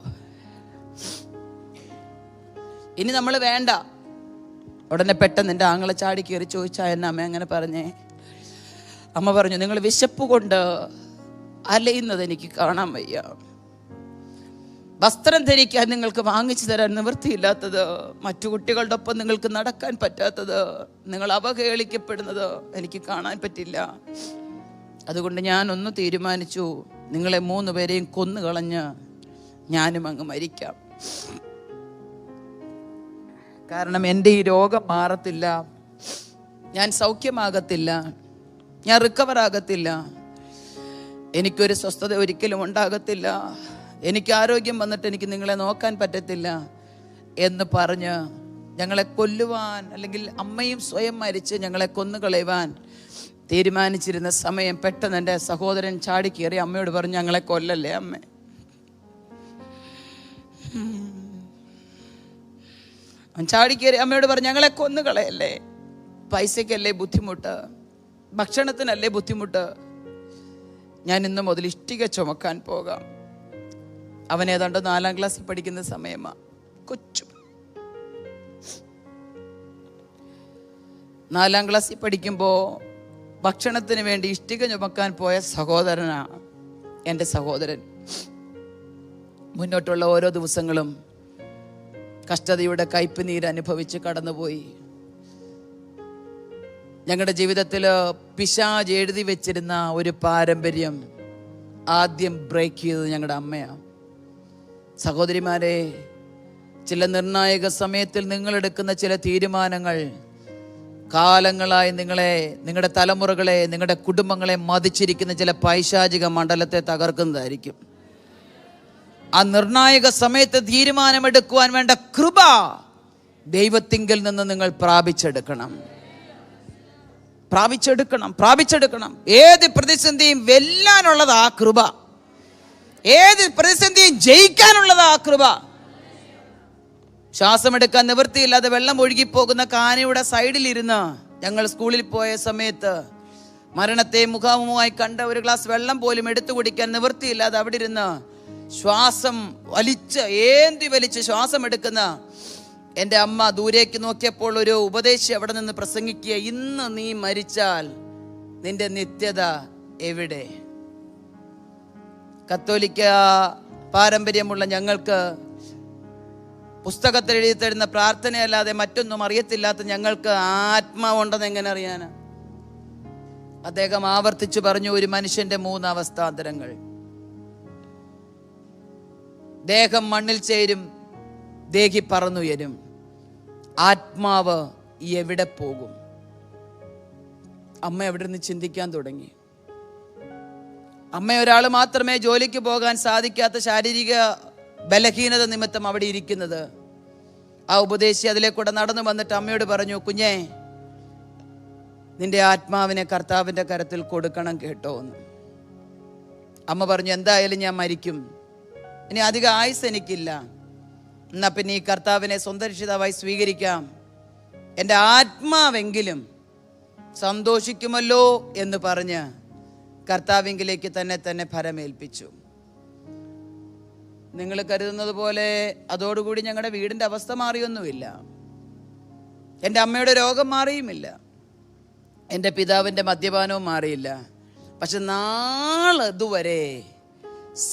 ഇനി നമ്മൾ വേണ്ട. ഉടനെ പെട്ടെന്ന് എൻ്റെ ആങ്ങളെ ചാടി കയറി ചോദിച്ചാ എന്നെ അമ്മ അങ്ങനെ പറഞ്ഞേ. അമ്മ പറഞ്ഞു, നിങ്ങൾ വിശപ്പ് കൊണ്ട് അലയുന്നത് എനിക്ക് കാണാൻ വയ്യ. വസ്ത്രം ധരിക്കാൻ നിങ്ങൾക്ക് വാങ്ങിച്ചു തരാൻ നിവൃത്തിയില്ലാത്തത്, മറ്റു കുട്ടികളുടെ ഒപ്പം നിങ്ങൾക്ക് നടക്കാൻ പറ്റാത്തത്, നിങ്ങൾ അവഹേളിക്കപ്പെടുന്നത് എനിക്ക് കാണാൻ പറ്റില്ല. അതുകൊണ്ട് ഞാനൊന്ന് തീരുമാനിച്ചു, നിങ്ങളെ 3 പേരെയും കൊന്നുകളഞ്ഞ് ഞാനും അങ്ങ് മരിക്കാം. കാരണം എൻ്റെ ഈ രോഗം മാറത്തില്ല, ഞാൻ സൗഖ്യമാകത്തില്ല, ഞാൻ റിക്കവർ ആകത്തില്ല, എനിക്കൊരു സ്വസ്ഥത ഒരിക്കലും ഉണ്ടാകത്തില്ല, എനിക്ക് ആരോഗ്യം വന്നിട്ട് എനിക്ക് നിങ്ങളെ നോക്കാൻ പറ്റത്തില്ല എന്ന് പറഞ്ഞ് ഞങ്ങളെ കൊല്ലുവാൻ, അല്ലെങ്കിൽ അമ്മയും സ്വയം മരിച്ച് ഞങ്ങളെ കൊന്നുകളയുവാൻ തീരുമാനിച്ചിരുന്ന സമയം പെട്ടെന്ന് എൻ്റെ സഹോദരൻ ചാടിക്കേറി അമ്മയോട് പറഞ്ഞു, ഞങ്ങളെ കൊല്ലല്ലേ അമ്മേ. ചാടിക്കേറി അമ്മയോട് പറഞ്ഞു, ഞങ്ങളെ കൊന്നുകളയല്ലേ. പൈസയ്ക്കല്ലേ ബുദ്ധിമുട്ട്, ഭക്ഷണത്തിനല്ലേ ബുദ്ധിമുട്ട്, ഞാൻ ഇന്ന് മുതൽ ഇഷ്ടിക ചുമക്കാൻ പോകാം. അവൻ ഏതാണ്ട് 4ാം ക്ലാസ്സിൽ പഠിക്കുന്ന സമയമാണ്. കൊച്ചു 4ാം ക്ലാസ്സിൽ പഠിക്കുമ്പോൾ ഭക്ഷണത്തിന് വേണ്ടി ഇഷ്ടിക ചുമക്കാൻ പോയ സഹോദരനാണ് എൻ്റെ സഹോദരൻ. മുന്നോട്ടുള്ള ഓരോ ദിവസങ്ങളും കഷ്ടതയുടെ കയ്പ് നീര് അനുഭവിച്ച് കടന്നുപോയി. ഞങ്ങളുടെ ജീവിതത്തിൽ പിശാച് എഴുതി വെച്ചിരുന്ന ഒരു പാരമ്പര്യം ആദ്യം ബ്രേക്ക് ചെയ്തത് ഞങ്ങളുടെ അമ്മയാണ്. സഹോദരിമാരെ, ചില നിർണായക സമയത്തിൽ നിങ്ങളെടുക്കുന്ന ചില തീരുമാനങ്ങൾ കാലങ്ങളായി നിങ്ങളെ, നിങ്ങളുടെ തലമുറകളെ, നിങ്ങളുടെ കുടുംബങ്ങളെ മതിച്ചിരിക്കുന്ന ചില പൈശാചിക മണ്ഡലത്തെ തകർക്കുന്നതായിരിക്കും. ആ നിർണായക സമയത്ത് തീരുമാനമെടുക്കുവാൻ വേണ്ട കൃപ ദൈവത്തിങ്കൽ നിന്ന് നിങ്ങൾ പ്രാപിച്ചെടുക്കണം. ഏത് പ്രതിസന്ധിയും വെല്ലാനുള്ളത് ആ കൃപ, ഏത് പ്രതിസന്ധിയും ജയിക്കാനുള്ളത് ആ കൃപ. ശ്വാസമെടുക്കാൻ നിവൃത്തിയില്ലാതെ വെള്ളം ഒഴുകിപ്പോകുന്ന കാനയുടെ സൈഡിലിരുന്ന് ഞങ്ങൾ സ്കൂളിൽ പോയ സമയത്ത് മരണത്തെ മുഖാമുഖമായി കണ്ട ഒരു ഗ്ലാസ് വെള്ളം പോലും എടുത്തു കുടിക്കാൻ നിവൃത്തിയില്ലാതെ അവിടെ ഇരുന്ന് ശ്വാസം വലിച്ച് ശ്വാസം എടുക്കുന്ന എൻ്റെ അമ്മ ദൂരേക്ക് നോക്കിയപ്പോൾ ഒരു ഉപദേശി അവിടെ നിന്ന് പ്രസംഗിക്കുക, ഇന്ന് നീ മരിച്ചാൽ നിന്റെ നിത്യത എവിടെ? കത്തോലിക്ക പാരമ്പര്യമുള്ള ഞങ്ങൾക്ക് പുസ്തകത്തിൽ എഴുതി തരുന്ന പ്രാർത്ഥനയല്ലാതെ മറ്റൊന്നും അറിയത്തില്ലാത്ത ഞങ്ങൾക്ക് ആത്മാവുണ്ടെന്ന് എങ്ങനെ അറിയാനാ? അദ്ദേഹം ആവർത്തിച്ചു പറഞ്ഞു, ഒരു മനുഷ്യന്റെ 3 അവസ്ഥാന്തരങ്ങൾ. ദേഹം മണ്ണിൽ ചേരും, ദേഹി പറന്നുയരും, ആത്മാവ് എവിടെ പോകും? അമ്മ എവിടെ നിന്ന് ചിന്തിക്കാൻ തുടങ്ങി. അമ്മ ഒരാൾ മാത്രമേ ജോലിക്ക് പോകാൻ സാധിക്കാത്ത ശാരീരിക ബലഹീനത നിമിത്തം അവിടെ ഇരിക്കുന്നത്. ആ ഉപദേശി അതിലേക്കൂടെ നടന്നു വന്നിട്ട് അമ്മയോട് പറഞ്ഞു, കുഞ്ഞേ, നിന്റെ ആത്മാവിനെ കർത്താവിൻ്റെ കരത്തിൽ കൊടുക്കണം കേട്ടോ എന്ന്. അമ്മ പറഞ്ഞു, എന്തായാലും ഞാൻ മരിക്കും, ഇനി അധികം ആയുസ് എനിക്കില്ല, എന്നാ പിന്നെ ഈ കർത്താവിനെ സ്വന്തം രക്ഷിതാവായി സ്വീകരിക്കാം, എൻ്റെ ആത്മാവെങ്കിലും സന്തോഷിക്കുമല്ലോ എന്ന് പറഞ്ഞ് കർത്താവിങ്കിലേക്ക് തന്നെ ഫലമേൽപ്പിച്ചു. നിങ്ങൾ കരുതുന്നത് പോലെ അതോടുകൂടി ഞങ്ങളുടെ വീടിൻ്റെ അവസ്ഥ മാറിയൊന്നുമില്ല. എൻ്റെ അമ്മയുടെ രോഗം മാറിയുമില്ല, എൻ്റെ പിതാവിൻ്റെ മദ്യപാനവും മാറിയില്ല. പക്ഷെ നാളിതുവരെ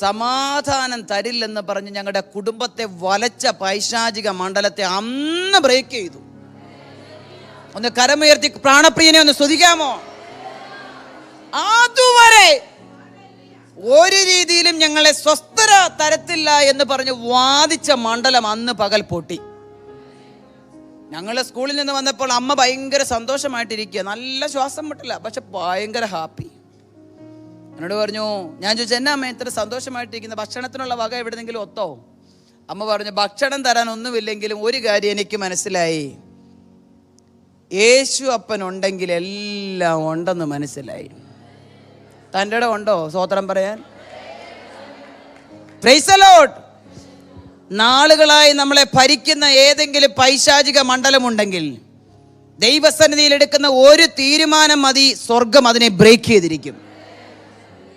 സമാധാനം തരില്ലെന്ന് പറഞ്ഞ് ഞങ്ങളുടെ കുടുംബത്തെ വലച്ച പൈശാചിക മണ്ഡലത്തെ അന്ന് ബ്രേക്ക് ചെയ്തു. ഒന്ന് കരമുയർത്തി പ്രാണപ്രിയനെ ഒന്ന് സ്തുതിക്കാമോ? അതുവരെ ഒരു രീതിയിലും ഞങ്ങളെ സ്വസ്ഥത തരത്തില്ല എന്ന് പറഞ്ഞ് വാദിച്ച മണ്ഡലം അന്ന് പകൽ പൊട്ടി. ഞങ്ങൾ സ്കൂളിൽ നിന്ന് വന്നപ്പോൾ അമ്മ ഭയങ്കര സന്തോഷമായിട്ടിരിക്കുക, നല്ല ശ്വാസം മുട്ടില്ല, പക്ഷെ ഭയങ്കര ഹാപ്പി. എന്നോട് പറഞ്ഞു, ഞാൻ ചോദിച്ചു, എന്നാ അമ്മ ഇത്ര സന്തോഷമായിട്ടിരിക്കുന്നത്, ഭക്ഷണത്തിനുള്ള വക എവിടെന്നെങ്കിലും ഒത്തോ? അമ്മ പറഞ്ഞു, ഭക്ഷണം തരാൻ ഒന്നുമില്ലെങ്കിലും ഒരു കാര്യം എനിക്ക് മനസ്സിലായി, യേശു അപ്പനുണ്ടെങ്കിൽ എല്ലാം ഉണ്ടെന്ന് മനസ്സിലായി. തൻ്റെ ഇടം ഉണ്ടോ സ്തോത്രം പറയാൻ? Price the Lord. നാളുകളായി നമ്മളെ ഭരിക്കുന്ന ഏതെങ്കിലും പൈശാചിക മണ്ഡലമുണ്ടെങ്കിൽ ദൈവസന്നിധിയിൽ എടുക്കുന്ന ഒരു തീരുമാനം മതി, സ്വർഗം അതിനെ ബ്രേക്ക് ചെയ്തിരിക്കും.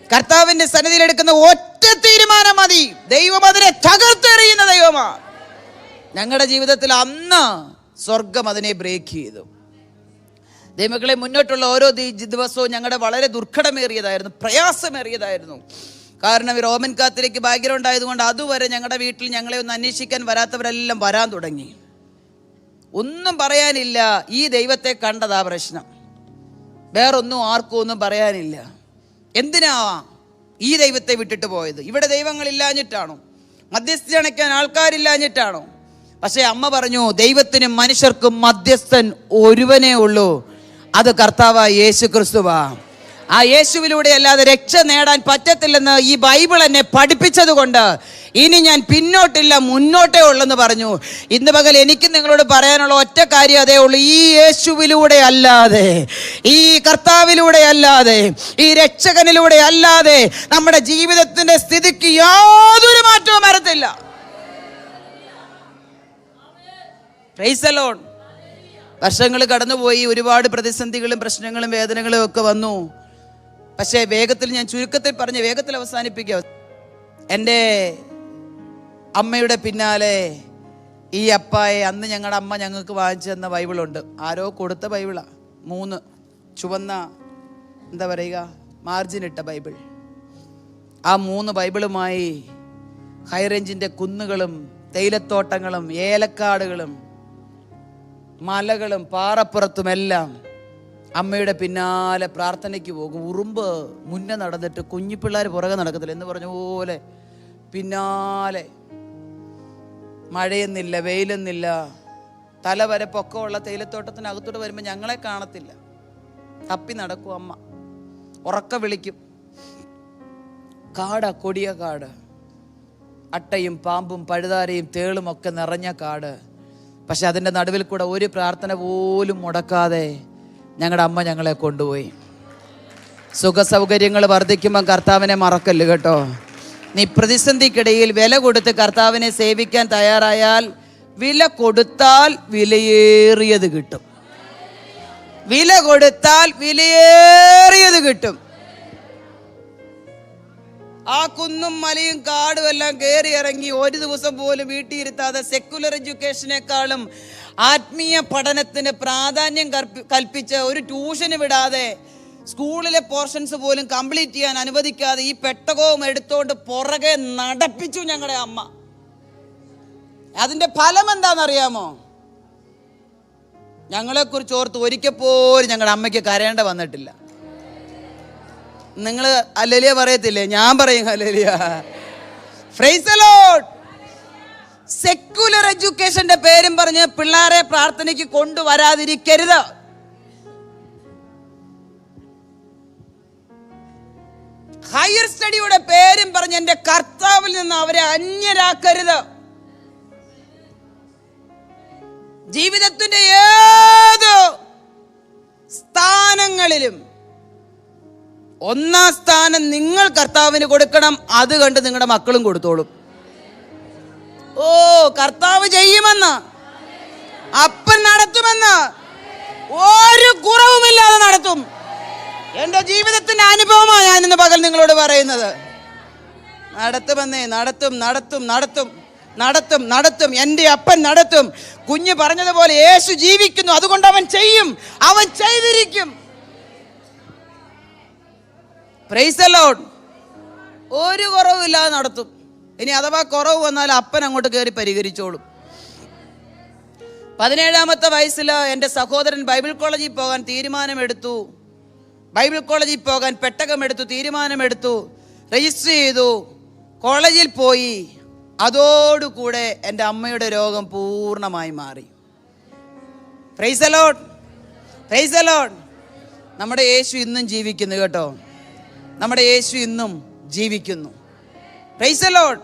കർത്താവിന്റെ സന്നിധിയിൽ എടുക്കുന്ന ഒറ്റ തീരുമാനം മതി, ദൈവം അതിനെ തകർത്തെറിയുന്ന ദൈവമാണ്. ഞങ്ങളുടെ ജീവിതത്തിൽ അന്ന് സ്വർഗം അതിനെ ബ്രേക്ക് ചെയ്തു. ദൈവങ്ങളെ, മുന്നോട്ടുള്ള ഓരോ ദിവസവും ഞങ്ങളുടെ വളരെ ദുർഘടമേറിയതായിരുന്നു, പ്രയാസമേറിയതായിരുന്നു. കാരണം റോമൻ കാത്തലിക് ബാക്ക്ഗ്രൗണ്ട് ആയതുകൊണ്ട് അതുവരെ ഞങ്ങളുടെ വീട്ടിൽ ഞങ്ങളെ ഒന്ന് അന്വേഷിക്കാൻ വരാത്തവരെല്ലാം വരാൻ തുടങ്ങി. ഒന്നും പറയാനില്ല, ഈ ദൈവത്തെ കണ്ടതാ പ്രശ്നം, വേറൊന്നും ആർക്കും ഒന്നും പറയാനില്ല. എന്തിനാ ഈ ദൈവത്തെ വിട്ടിട്ട് പോയത്? ഇവിടെ ദൈവങ്ങളില്ലാഞ്ഞിട്ടാണോ? മധ്യസ്ഥ അണയ്ക്കാൻ ആൾക്കാരില്ലാഞ്ഞിട്ടാണോ? പക്ഷെ അമ്മ പറഞ്ഞു, ദൈവത്തിനും മനുഷ്യർക്കും മധ്യസ്ഥൻ ഒരുവനേ ഉള്ളൂ, അത് കർത്താവായ യേശു ക്രിസ്തുവാ. ആ യേശുവിലൂടെ അല്ലാതെ രക്ഷ നേടാൻ പറ്റത്തില്ലെന്ന് ഈ ബൈബിൾ എന്നെ പഠിപ്പിച്ചത് കൊണ്ട് ഇനി ഞാൻ പിന്നോട്ടില്ല, മുന്നോട്ടേ ഉള്ളെന്ന് പറഞ്ഞു. ഇന്ന് പകൽ എനിക്ക് നിങ്ങളോട് പറയാനുള്ള ഒറ്റ കാര്യം അതേ ഉള്ളൂ, ഈ യേശുവിലൂടെ അല്ലാതെ, ഈ കർത്താവിലൂടെ അല്ലാതെ, ഈ രക്ഷകനിലൂടെ അല്ലാതെ നമ്മുടെ ജീവിതത്തിന്റെ സ്ഥിതിക്ക് യാതൊരു മാറ്റവും വരത്തില്ല. Price the Lord. വർഷങ്ങൾ കടന്നുപോയി, ഒരുപാട് പ്രതിസന്ധികളും പ്രശ്നങ്ങളും വേദനകളും ഒക്കെ വന്നു. പക്ഷേ വേഗത്തിൽ, ഞാൻ ചുരുക്കത്തിൽ പറഞ്ഞ് വേഗത്തിൽ അവസാനിപ്പിക്കുക, എൻ്റെ അമ്മയുടെ പിന്നാലെ ഈ അപ്പായെ അന്ന് ഞങ്ങളുടെ അമ്മ ഞങ്ങൾക്ക് വാങ്ങിച്ചു തന്ന ബൈബിളുണ്ട്. ആരോ കൊടുത്ത ബൈബിളാണ്. 3 ചുവന്ന എന്താ പറയുക, മാർജിനിട്ട ബൈബിൾ. ആ 3 ബൈബിളുമായി ഹൈറേഞ്ചിൻ്റെ കുന്നുകളും തേയിലത്തോട്ടങ്ങളും ഏലക്കാടുകളും മലകളും പാറപ്പുറത്തുമെല്ലാം അമ്മയുടെ പിന്നാലെ പ്രാർത്ഥനയ്ക്ക് പോകും. ഉറുമ്പ് മുന്നേ നടന്നിട്ട് കുഞ്ഞു പിള്ളേർ പുറകെ നടക്കത്തില്ല എന്ന് പറഞ്ഞ പോലെ പിന്നാലെ. മഴയെന്നില്ല, വെയിലെന്നില്ല, തല വരെ പൊക്കമുള്ള തേയിലത്തോട്ടത്തിനകത്തോട്ട് വരുമ്പോൾ ഞങ്ങളെ കാണത്തില്ല. തപ്പി നടക്കും അമ്മ, ഉറക്ക വിളിക്കും. കാട്, കൊടിയ കാട്, അട്ടയും പാമ്പും പഴുതാരയും തേളും ഒക്കെ നിറഞ്ഞ കാട്. പക്ഷെ അതിൻ്റെ നടുവിൽ കൂടെ ഒരു പ്രാർത്ഥന പോലും മുടക്കാതെ ഞങ്ങളുടെ അമ്മ ഞങ്ങളെ കൊണ്ടുപോയി. സുഖസൗകര്യങ്ങൾ വർദ്ധിക്കുമ്പം കർത്താവിനെ മറക്കല്ല് കേട്ടോ. നീ പ്രതിസന്ധിക്കിടയിൽ വില കൊടുത്ത് കർത്താവിനെ സേവിക്കാൻ തയ്യാറായാൽ, വില കൊടുത്താൽ വിലയേറിയത് കിട്ടും. വില കൊടുത്താൽ വിലയേറിയത് കിട്ടും. ആ കുന്നും മലയും കാടും എല്ലാം കയറി ഇറങ്ങി ഒരു ദിവസം പോലും വീട്ടിയിരുത്താതെ സെക്കുലർ എഡ്യൂക്കേഷനേക്കാളും ആത്മീയ പഠനത്തിന് പ്രാധാന്യം കൽപ്പിച്ച് ഒരു ട്യൂഷന് വിടാതെ, സ്കൂളിലെ പോർഷൻസ് പോലും കംപ്ലീറ്റ് ചെയ്യാൻ അനുവദിക്കാതെ ഈ പെട്ടകവും എടുത്തോണ്ട് പുറകെ നടപ്പിച്ചു ഞങ്ങളുടെ അമ്മ. അതിന്റെ ഫലം എന്താണെന്നറിയാമോ? ഞങ്ങളെക്കുറിച്ച് ഓർത്ത് ഒരിക്കൽ പോലും ഞങ്ങളുടെ അമ്മയ്ക്ക് കരയേണ്ട വന്നിട്ടില്ല. നിങ്ങൾ ഹല്ലേലൂയ പറയത്തില്ലേ? ഞാൻ പറയും hallelujah. Praise the Lord. Secular എഡ്യൂക്കേഷന്റെ പേരും പറഞ്ഞ് പിള്ളേരെ പ്രാർത്ഥനയ്ക്ക് കൊണ്ടുവരാതിരിക്കരുത്. ഹയർ സ്റ്റഡിയുടെ പേരും പറഞ്ഞ് എൻ്റെ കർത്താവിൽ നിന്ന് അവരെ അന്യരാക്കരുത്. ജീവിതത്തിന്റെ ഏത് സ്ഥാനങ്ങളിലും 1-ാം സ്ഥാനം നിങ്ങൾ കർത്താവിന് കൊടുക്കണം. അത് കണ്ട് നിങ്ങളുടെ മക്കളും കൊടുത്തോളും. ഓ, കർത്താവ് ചെയ്യുമെന്ന്, അപ്പൻ നടത്തുമെന്ന്, ഒരു കുറവുമില്ലാതെ നടത്തും. എൻ്റെ ജീവിതത്തിന്റെ അനുഭവമാണ് ഞാൻ ഇന്ന് പകൽ നിങ്ങളോട് പറയുന്നത്. നടത്തുമെന്നേ, നടത്തും നടത്തും നടത്തും നടത്തും നടത്തും. എൻ്റെ അപ്പൻ നടത്തും. കുഞ്ഞ് പറഞ്ഞതുപോലെ യേശു ജീവിക്കുന്നു, അതുകൊണ്ട് അവൻ ചെയ്യും, അവൻ ചെയ്തിരിക്കും. Price the Lord. ഒരു കുറവില്ലാതെ നടത്തും. ഇനി അഥവാ കുറവ് വന്നാൽ അപ്പൻ അങ്ങോട്ട് കയറി പരിഹരിച്ചോളും. 17-ാമത്തെ വയസ്സിൽ എൻ്റെ സഹോദരൻ ബൈബിൾ കോളേജിൽ പോകാൻ തീരുമാനമെടുത്തു. ബൈബിൾ കോളേജിൽ പോകാൻ പെട്ടകമെടുത്തു, തീരുമാനമെടുത്തു, രജിസ്റ്റർ ചെയ്തു, കോളേജിൽ പോയി. അതോടുകൂടെ എൻ്റെ അമ്മയുടെ രോഗം പൂർണ്ണമായി മാറി. Price the Lord, praise the Lord. നമ്മുടെ യേശു ഇന്നും ജീവിക്കുന്നു കേട്ടോ. നമ്മുടെ യേശു ഇന്നും ജീവിക്കുന്നു. Price the Lord.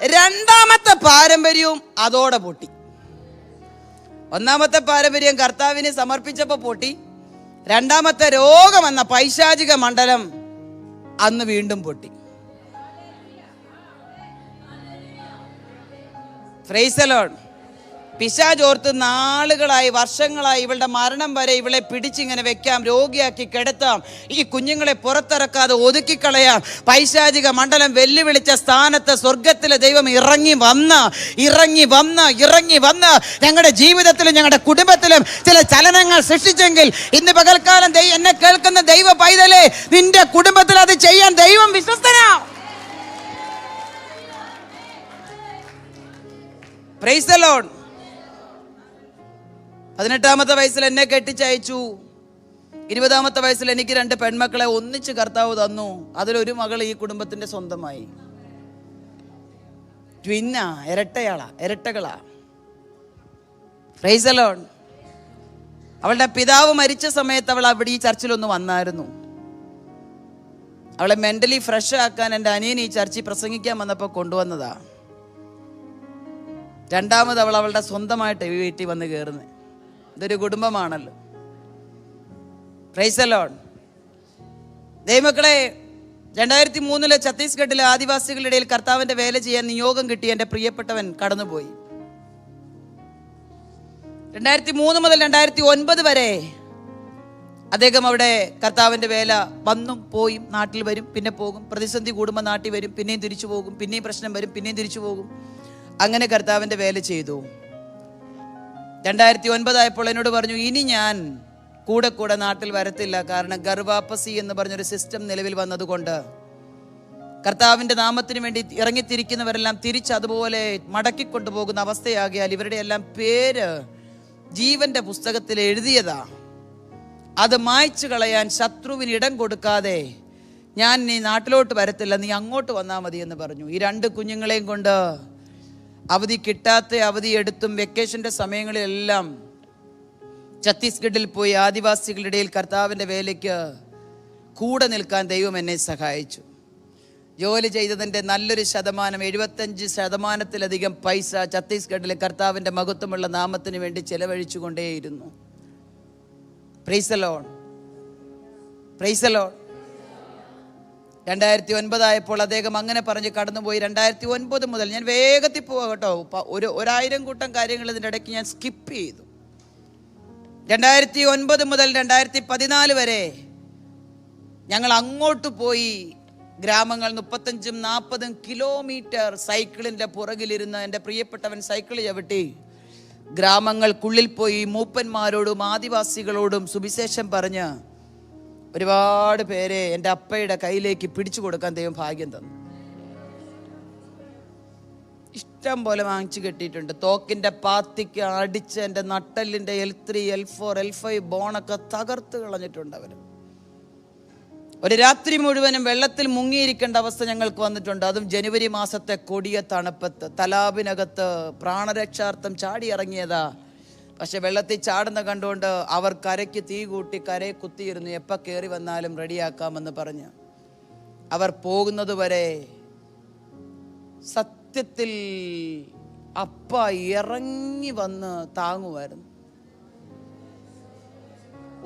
2-ാമത്തെ പാരമ്പര്യവും അതോടെ പൊട്ടി. 1-ാമത്തെ പാരമ്പര്യം കർത്താവിനെ സമർപ്പിച്ചപ്പോൾ പൊട്ടി. 2-ാമത്തെ രോഗം എന്ന പൈശാചിക മണ്ഡലം അന്ന് വീണ്ടും പൊട്ടി. Price the Lord. പിശാചോർത്ത് നാളുകളായി, വർഷങ്ങളായി ഇവളുടെ മരണം വരെ ഇവളെ പിടിച്ചിങ്ങനെ വെക്കാം, രോഗിയാക്കി കിടത്താം, ഈ കുഞ്ഞുങ്ങളെ പുറത്തിറക്കാതെ ഒതുക്കിക്കളയാം. പൈശാചിക മണ്ഡലം വെല്ലുവിളിച്ച സ്ഥാനത്ത് സ്വർഗത്തിലെ ദൈവം ഇറങ്ങി വന്ന് ഞങ്ങളുടെ ജീവിതത്തിലും ഞങ്ങളുടെ കുടുംബത്തിലും ചില ചലനങ്ങൾ സൃഷ്ടിച്ചെങ്കിൽ, ഇന്ന് പകൽക്കാലം എന്നെ കേൾക്കുന്ന ദൈവ പൈതലേ, നിന്റെ കുടുംബത്തിൽ അത് ചെയ്യാൻ ദൈവം വിശ്വസ്തനാ. Praise the Lord. 18-ാമത്തെ വയസ്സിൽ എന്നെ കെട്ടിച്ചയച്ചു. 20-ാമത്തെ വയസ്സിൽ എനിക്ക് 2 പെൺമക്കളെ ഒന്നിച്ച് കർത്താവ് തന്നു. അതിലൊരു മകൾ ഈ കുടുംബത്തിന്റെ സ്വന്തമായി. ട്വിന്നാ, ഇരട്ടകളാ. Praise the Lord. അവളുടെ പിതാവ് മരിച്ച സമയത്ത് അവൾ അവിടെ ഈ ചർച്ചിലൊന്ന് വന്നായിരുന്നു. അവളെ മെന്റലി ഫ്രഷ് ആക്കാൻ എൻ്റെ അനിയൻ ഈ ചർച്ചിൽ പ്രസംഗിക്കാൻ വന്നപ്പോൾ കൊണ്ടുവന്നതാ. 2ാമത് അവൾ അവളുടെ സ്വന്തമായിട്ട് വീട്ടിൽ വന്ന് കയറുന്നത്. ഇതൊരു കുടുംബമാണല്ലോ. Price the Lord. ദൈവമക്കളെ, 2003 ഛത്തീസ്ഗഡിലെ ആദിവാസികളുടെ ഇടയിൽ കർത്താവിന്റെ വേല ചെയ്യാൻ നിയോഗം കിട്ടി എൻ്റെ പ്രിയപ്പെട്ടവൻ കടന്നുപോയി. 2003 മുതൽ 2009 വരെ അദ്ദേഹം അവിടെ കർത്താവിൻ്റെ വേല വന്നും പോയും, നാട്ടിൽ വരും പിന്നെ പോകും. പ്രതിസന്ധി കൂടുമ്പോൾ നാട്ടിൽ വരും, പിന്നെയും തിരിച്ചു പോകും, പിന്നെയും പ്രശ്നം വരും, പിന്നെയും തിരിച്ചു പോകും. അങ്ങനെ കർത്താവിൻ്റെ വേല ചെയ്തു. 2009 ആയപ്പോൾ എന്നോട് പറഞ്ഞു, ഇനി ഞാൻ കൂടെ നാട്ടിൽ വരത്തില്ല. കാരണം ഗർവാപ്പസി എന്ന് പറഞ്ഞൊരു സിസ്റ്റം നിലവിൽ വന്നതുകൊണ്ട് കർത്താവിൻ്റെ നാമത്തിന് വേണ്ടി ഇറങ്ങിത്തിരിക്കുന്നവരെല്ലാം തിരിച്ച് അതുപോലെ മടക്കിക്കൊണ്ടുപോകുന്ന അവസ്ഥയാകിയാൽ ഇവരുടെ എല്ലാം പേര് ജീവന്റെ പുസ്തകത്തിൽ എഴുതിയതാ. അത് മായ്ച്ചു കളയാൻ ശത്രുവിന് ഇടം കൊടുക്കാതെ ഞാൻ നീ നാട്ടിലോട്ട് വരത്തില്ല, നീ അങ്ങോട്ട് വന്നാൽ മതി എന്ന് പറഞ്ഞു. ഈ 2 കുഞ്ഞുങ്ങളെയും കൊണ്ട് അവധി കിട്ടാത്ത അവധി എടുത്തും വെക്കേഷൻ്റെ സമയങ്ങളിലെല്ലാം ഛത്തീസ്ഗഡിൽ പോയി ആദിവാസികളുടെ ഇടയിൽ കർത്താവിൻ്റെ വേലയ്ക്ക് കൂടെ നിൽക്കാൻ ദൈവം എന്നെ സഹായിച്ചു. ജോലി ചെയ്തതിൻ്റെ നല്ലൊരു ശതമാനം, 75% പൈസ ഛത്തീസ്ഗഡിലെ കർത്താവിൻ്റെ മഹത്വമുള്ള നാമത്തിന് വേണ്ടി ചെലവഴിച്ചു കൊണ്ടേയിരുന്നു. Praise the Lord, praise the Lord. 2009 ആയപ്പോൾ അദ്ദേഹം അങ്ങനെ പറഞ്ഞ് കടന്നുപോയി. 2009 മുതൽ ഞാൻ വേഗത്തിൽ പോവാ കേട്ടോ, 1000 കൂട്ടം കാര്യങ്ങൾ ഇതിൻ്റെ ഇടയ്ക്ക് ഞാൻ സ്കിപ്പ് ചെയ്തു. 2009 മുതൽ 2014 വരെ ഞങ്ങൾ അങ്ങോട്ട് പോയി. ഗ്രാമങ്ങൾ 35-40 കിലോമീറ്റർ സൈക്കിളിൻ്റെ പുറകിലിരുന്ന് എൻ്റെ പ്രിയപ്പെട്ടവൻ സൈക്കിൾ ചവിട്ടി ഗ്രാമങ്ങൾക്കുള്ളിൽ പോയി മൂപ്പന്മാരോടും ആദിവാസികളോടും സുവിശേഷം പറഞ്ഞ് ഒരുപാട് പേരെ എൻ്റെ അപ്പയുടെ കയ്യിലേക്ക് പിടിച്ചു കൊടുക്കാൻ ദൈവം ഭാഗ്യം തന്നു. ഇഷ്ടം പോലെ വാങ്ങിച്ചു കെട്ടിയിട്ടുണ്ട്. തോക്കിൻ്റെ പാത്തിക്ക് അടിച്ച് എൻ്റെ നട്ടലിൻ്റെ L3, L4, L5 ബോണൊക്കെ തകർത്ത് കളഞ്ഞിട്ടുണ്ട് അവർ. ഒരു രാത്രി മുഴുവനും വെള്ളത്തിൽ മുങ്ങിയിരിക്കേണ്ട അവസ്ഥ ഞങ്ങൾക്ക് വന്നിട്ടുണ്ട്. അതും ജനുവരി മാസത്തെ കൊടിയ തണുപ്പത്ത്. തലാബിനകത്ത് പ്രാണരക്ഷാർത്ഥം ചാടി ഇറങ്ങിയതാ. പക്ഷെ വെള്ളത്തിൽ ചാടുന്ന കണ്ടുകൊണ്ട് അവർ കരയ്ക്ക് തീ കൂട്ടി കരയെ കുത്തിയിരുന്നു. എപ്പോൾ കയറി വന്നാലും റെഡിയാക്കാമെന്ന് പറഞ്ഞ് അവർ പോകുന്നത് വരെ സത്യത്തിൽ അപ്പ ഇറങ്ങി വന്ന് താങ്ങുമായിരുന്നു.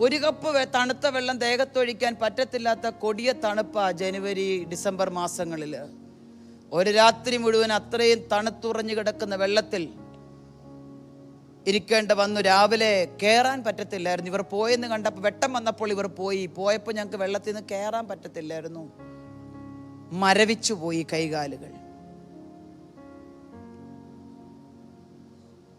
ഒരു കപ്പ് തണുത്ത വെള്ളം ദേഹത്തൊഴിക്കാൻ പറ്റത്തില്ലാത്ത കൊടിയ തണുപ്പാ ജനുവരി ഡിസംബർ മാസങ്ങളിൽ. ഒരു രാത്രി മുഴുവൻ അത്രയും തണുത്തുറഞ്ഞു കിടക്കുന്ന വെള്ളത്തിൽ ഇരിക്കേണ്ട വന്നു. രാവിലെ കയറാൻ പറ്റത്തില്ലായിരുന്നു. ഇവർ പോയെന്ന് കണ്ടപ്പോൾ വെട്ടം വന്നപ്പോൾ ഇവർ പോയപ്പോൾ ഞങ്ങൾക്ക് വെള്ളത്തിൽ നിന്ന് കയറാൻ പറ്റത്തില്ലായിരുന്നു. മരവിച്ചു പോയി കൈകാലുകൾ.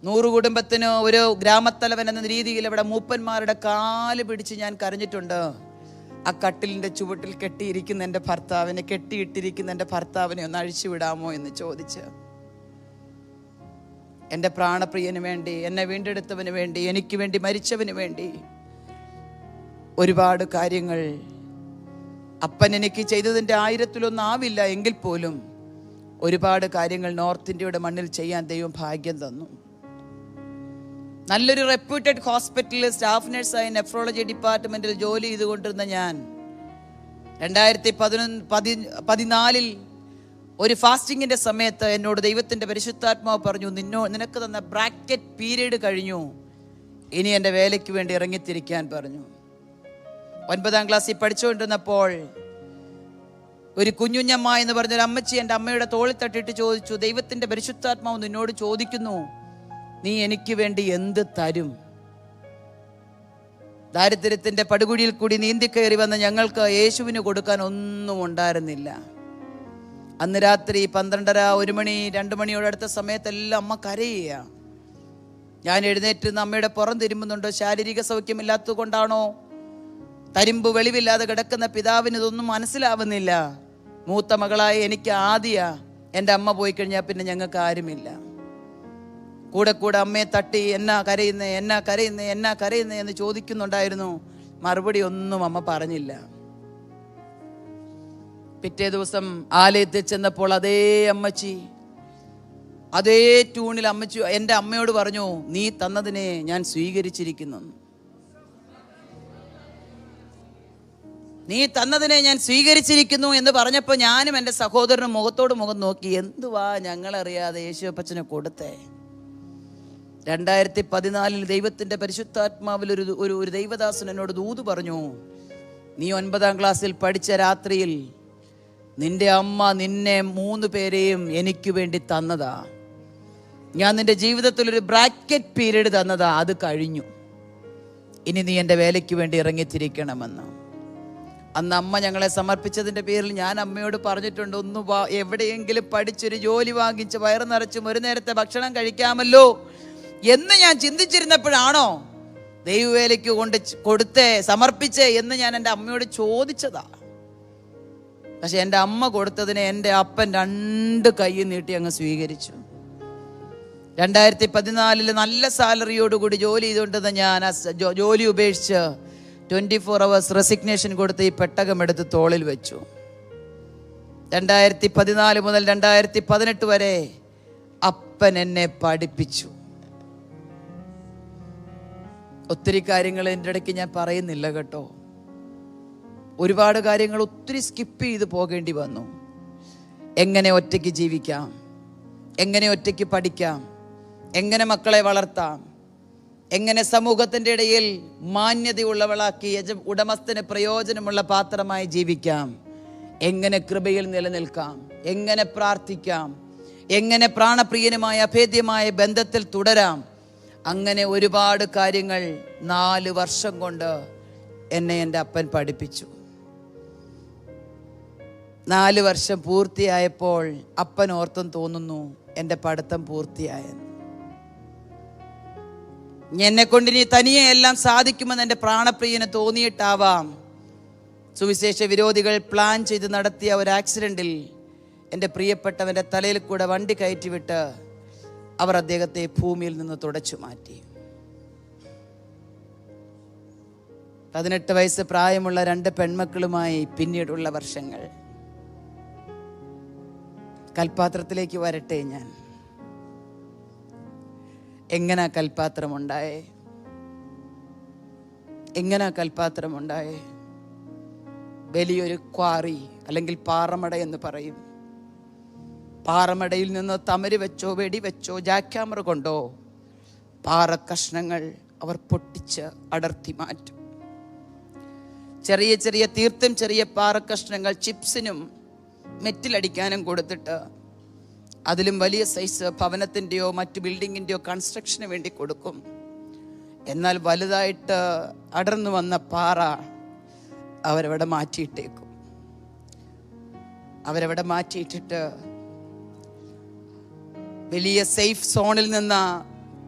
100 കുടുംബത്തിന് ഒരു ഗ്രാമത്തലവൻ എന്ന രീതിയിൽ ഇവിടെ മൂപ്പന്മാരുടെ കാല് പിടിച്ച് ഞാൻ കരഞ്ഞിട്ടുണ്ട്. ആ കട്ടിലിൻ്റെ ചുവട്ടിൽ കെട്ടിയിരിക്കുന്ന എൻ്റെ ഭർത്താവിനെ, കെട്ടിയിട്ടിരിക്കുന്ന എൻ്റെ ഭർത്താവിനെ ഒന്ന് അഴിച്ചു വിടാമോ എന്ന് ചോദിച്ച് എൻ്റെ പ്രാണപ്രിയന് വേണ്ടി, എന്നെ വീണ്ടെടുത്തവന് വേണ്ടി, എനിക്ക് വേണ്ടി മരിച്ചവന് വേണ്ടി ഒരുപാട് കാര്യങ്ങൾ അപ്പൻ എനിക്ക് ചെയ്തതിൻ്റെ 1000-1 ആവില്ല എങ്കിൽ പോലും ഒരുപാട് കാര്യങ്ങൾ നോർത്ത് ഇന്ത്യയുടെ മണ്ണിൽ ചെയ്യാൻ ദൈവം ഭാഗ്യം തന്നു. നല്ലൊരു റെപ്യൂട്ടഡ് ഹോസ്പിറ്റലിൽ സ്റ്റാഫ് നഴ്സായി നെഫ്രോളജി ഡിപ്പാർട്ട്മെൻറ്റിൽ ജോലി ചെയ്തുകൊണ്ടിരുന്ന ഞാൻ 2014 ഒരു ഫാസ്റ്റിങ്ങിൻ്റെ സമയത്ത് എന്നോട് ദൈവത്തിൻ്റെ പരിശുദ്ധാത്മാവ് പറഞ്ഞു, നിനക്ക് തന്ന ബ്രാക്കറ്റ് പീരീഡ് കഴിഞ്ഞു, ഇനി എൻ്റെ വേലയ്ക്ക് വേണ്ടി ഇറങ്ങിത്തിരിക്കാൻ പറഞ്ഞു. 9ാം ക്ലാസ്സിൽ പഠിച്ചുകൊണ്ടിരുന്നപ്പോൾ ഒരു കുഞ്ഞുഞ്ഞമ്മ എന്ന് പറഞ്ഞൊരു അമ്മച്ചി എൻ്റെ അമ്മയുടെ തോളിൽ തട്ടിയിട്ട് ചോദിച്ചു, ദൈവത്തിൻ്റെ പരിശുദ്ധാത്മാവ് നിന്നോട് ചോദിക്കുന്നു, നീ എനിക്ക് വേണ്ടി എന്ത് തരും? ദാരിദ്ര്യത്തിൻ്റെ പടുകുഴിയിൽ കൂടി നീന്തിക്കയറി വന്ന ഞങ്ങൾക്ക് യേശുവിന് കൊടുക്കാൻ ഒന്നും ഉണ്ടായിരുന്നില്ല. അന്ന് രാത്രി 12:30, 1 മണി, 2 മണിയോടടുത്ത സമയത്തെല്ലാം അമ്മ കരയുക. ഞാൻ എഴുന്നേറ്റ് അമ്മയുടെ പുറം തിരുമ്പുന്നുണ്ടോ? ശാരീരിക സൗഖ്യമില്ലാത്തത് കൊണ്ടാണോ? തരിമ്പ് വെളിവില്ലാതെ കിടക്കുന്ന പിതാവിന് ഇതൊന്നും മനസ്സിലാവുന്നില്ല. മൂത്ത മകളായി എനിക്ക് ആദ്യ എൻ്റെ അമ്മ പോയി കഴിഞ്ഞാൽ പിന്നെ ഞങ്ങൾക്ക് ആരുമില്ല. കൂടെ അമ്മയെ തട്ടി എന്നാ കരയുന്നേ എന്ന് ചോദിക്കുന്നുണ്ടായിരുന്നു. മറുപടി ഒന്നും അമ്മ പറഞ്ഞില്ല. പിറ്റേ ദിവസം ആലയത്തിൽ ചെന്നപ്പോൾ അതേ അമ്മച്ചി അതേ ട്യൂണിൽ അമ്മച്ചി എൻ്റെ അമ്മയോട് പറഞ്ഞു, നീ തന്നതിനെ ഞാൻ സ്വീകരിച്ചിരിക്കുന്നു. നീ തന്നതിനെ ഞാൻ സ്വീകരിച്ചിരിക്കുന്നു എന്ന് പറഞ്ഞപ്പോൾ ഞാനും എൻ്റെ സഹോദരനും മുഖത്തോട് മുഖം നോക്കി. എന്തുവാ ഞങ്ങളറിയാതെ യേശുപ്പച്ചനെ കൊടുത്തേ? 2014 ദൈവത്തിൻ്റെ പരിശുദ്ധാത്മാവിൽ ഒരു ദൈവദാസൻ എന്നോട് ദൂത് പറഞ്ഞു, നീ 9ാം ക്ലാസ്സിൽ പഠിച്ച രാത്രിയിൽ നിന്റെ അമ്മ നിന്നെ 3 പേരെയും എനിക്ക് വേണ്ടി തന്നതാ. ഞാൻ നിന്റെ ജീവിതത്തിൽ ഒരു ബ്രാക്കറ്റ് പീരീഡ് തന്നതാ, അത് കഴിഞ്ഞു. ഇനി നീ എൻ്റെ വേലയ്ക്ക് വേണ്ടി ഇറങ്ങിത്തിരിക്കണമെന്ന്. അന്ന് അമ്മ ഞങ്ങളെ സമർപ്പിച്ചതിൻ്റെ പേരിൽ ഞാൻ അമ്മയോട് പറഞ്ഞിട്ടുണ്ട്, എവിടെയെങ്കിലും പഠിച്ചൊരു ജോലി വാങ്ങിച്ച് വയറ് നിറച്ചും ഒരു നേരത്തെ ഭക്ഷണം കഴിക്കാമല്ലോ എന്ന് ഞാൻ ചിന്തിച്ചിരുന്നപ്പോഴാണോ ദൈവവേലയ്ക്ക് കൊടുത്തേ സമർപ്പിച്ചേ എന്ന് ഞാൻ എൻ്റെ അമ്മയോട് ചോദിച്ചതാ. പക്ഷെ എൻ്റെ അമ്മ കൊടുത്തതിനെ എൻ്റെ അപ്പൻ 2 കൈ നീട്ടി അങ്ങ് സ്വീകരിച്ചു. 2014 നല്ല സാലറിയോടുകൂടി ജോലി ചെയ്തുകൊണ്ടിരുന്ന ഞാൻ ജോലി ഉപേക്ഷിച്ച് 24 hours റെസിഗ്നേഷൻ കൊടുത്ത് ഈ പെട്ടകം എടുത്ത് തോളിൽ വെച്ചു. 2014 മുതൽ 2018 വരെ അപ്പൻ എന്നെ പഠിപ്പിച്ചു. ഒത്തിരി കാര്യങ്ങൾ എൻ്റെ ഇടയ്ക്ക് ഞാൻ പറയുന്നില്ല കേട്ടോ. ഒരുപാട് കാര്യങ്ങൾ ഒത്തിരി സ്കിപ്പ് ചെയ്ത് പോകേണ്ടി വന്നു. എങ്ങനെ ഒറ്റയ്ക്ക് ജീവിക്കാം, എങ്ങനെ ഒറ്റയ്ക്ക് പഠിക്കാം, എങ്ങനെ മക്കളെ വളർത്താം, എങ്ങനെ സമൂഹത്തിൻ്റെ ഇടയിൽ മാന്യതയുള്ളവളാക്കി ഉടമസ്ഥന് പ്രയോജനമുള്ള പാത്രമായി ജീവിക്കാം, എങ്ങനെ കൃപയിൽ നിലനിൽക്കാം, എങ്ങനെ പ്രാർത്ഥിക്കാം, എങ്ങനെ പ്രാണപ്രിയനുമായ അഭേദ്യമായ ബന്ധത്തിൽ തുടരാം. അങ്ങനെ ഒരുപാട് കാര്യങ്ങൾ 4 വർഷം കൊണ്ട് എന്നെ എൻ്റെ അപ്പൻ പഠിപ്പിച്ചു. 4 വർഷം പൂർത്തിയായപ്പോൾ അപ്പൻ ഓർത്തും തോന്നുന്നു എൻ്റെ പഠിത്തം പൂർത്തിയായെന്ന്. എന്നെ കൊണ്ട് ഇനി തനിയെ എല്ലാം സാധിക്കുമെന്ന് എൻ്റെ പ്രാണപ്രിയന് തോന്നിയിട്ടാവാം സുവിശേഷ വിരോധികൾ പ്ലാൻ ചെയ്ത് നടത്തിയ ഒരു ആക്സിഡൻറ്റിൽ എൻ്റെ പ്രിയപ്പെട്ടവൻ്റെ തലയിൽ കൂടെ വണ്ടി കയറ്റിവിട്ട് അവർ അദ്ദേഹത്തെ ഭൂമിയിൽ നിന്ന് തുടച്ചു മാറ്റി. 18 വയസ്സ് പ്രായമുള്ള 2 പെൺമക്കളുമായി പിന്നീടുള്ള വർഷങ്ങൾ. കൽപ്പാത്രത്തിലേക്ക് വരട്ടെ. ഞാൻ എങ്ങനാ കൽപ്പാത്രമുണ്ടായേ? വലിയൊരു ക്വാറി അല്ലെങ്കിൽ പാറമട എന്ന് പറയും. പാറമടയിൽ നിന്ന് തമര് വെച്ചോ വെടി വെച്ചോ ജാക്യാമറ കൊണ്ടോ പാറ കഷ്ണങ്ങൾ അവർ പൊട്ടിച്ച് അടർത്തി മാറ്റും. ചെറിയ ചെറിയ തീർത്തും ചെറിയ പാറ കഷ്ണങ്ങൾ ചിപ്സിനും മെറ്റിലടിക്കാനും കൊടുത്തിട്ട് അതിലും വലിയ സൈസ് ഭവനത്തിൻ്റെയോ മറ്റു ബിൽഡിങ്ങിൻ്റെയോ കൺസ്ട്രക്ഷന് വേണ്ടി കൊടുക്കും. എന്നാൽ വലുതായിട്ട് അടർന്നു വന്ന പാറ അവരവിടെ മാറ്റിയിട്ടേക്കും. അവരവിടെ മാറ്റിയിട്ടിട്ട് വലിയ സേഫ് സോണിൽ നിന്ന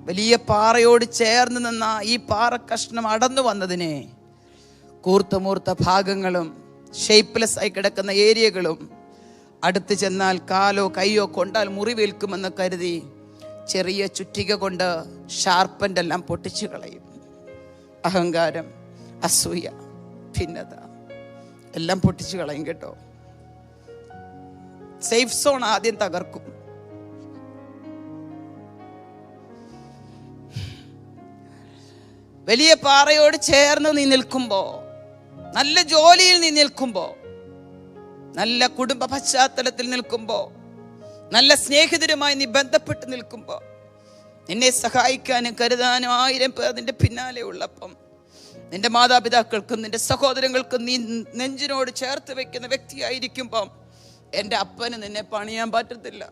വലിയ പാറയോട് ചേർന്ന് നിന്ന ഈ പാറ കഷ്ണം അടർന്നു വന്നതിനെ കൂർത്തമൂർത്ത ഭാഗങ്ങളും ഷേപ്പ്ലെസ് ആയി കിടക്കുന്ന ഏരിയകളും അടുത്ത് ചെന്നാൽ കാലോ കൈയോ കൊണ്ടാൽ മുറിവേൽക്കുമെന്ന് കരുതി ചെറിയ ചുറ്റിക കൊണ്ട് ഷാർപ്പൻ്റെ എല്ലാം പൊട്ടിച്ചു കളയും. അഹങ്കാരം, അസൂയ, ഭിന്നത എല്ലാം പൊട്ടിച്ചു കളയും കേട്ടോ. സേഫ് സോൺ ആദ്യം തകർക്കും. വലിയ പാറയോട് ചേർന്ന് നീ നിൽക്കുമ്പോ, നല്ല ജോലിയിൽ നീ നിൽക്കുമ്പോ, നല്ല കുടുംബ പശ്ചാത്തലത്തിൽ നിൽക്കുമ്പോ, നല്ല സ്നേഹിതരുമായി നീ ബന്ധപ്പെട്ട് നിൽക്കുമ്പോ, നിന്നെ സഹായിക്കാനും കരുതാനും 1000 പേർ നിന്റെ പിന്നാലെ ഉള്ളപ്പം, നിന്റെ മാതാപിതാക്കൾക്കും നിന്റെ സഹോദരങ്ങൾക്കും നീ നെഞ്ചിനോട് ചേർത്ത് വെക്കുന്ന വ്യക്തിയായിരിക്കുമ്പം എൻ്റെ അപ്പന് നിന്നെ പണിയാൻ പറ്റത്തില്ല.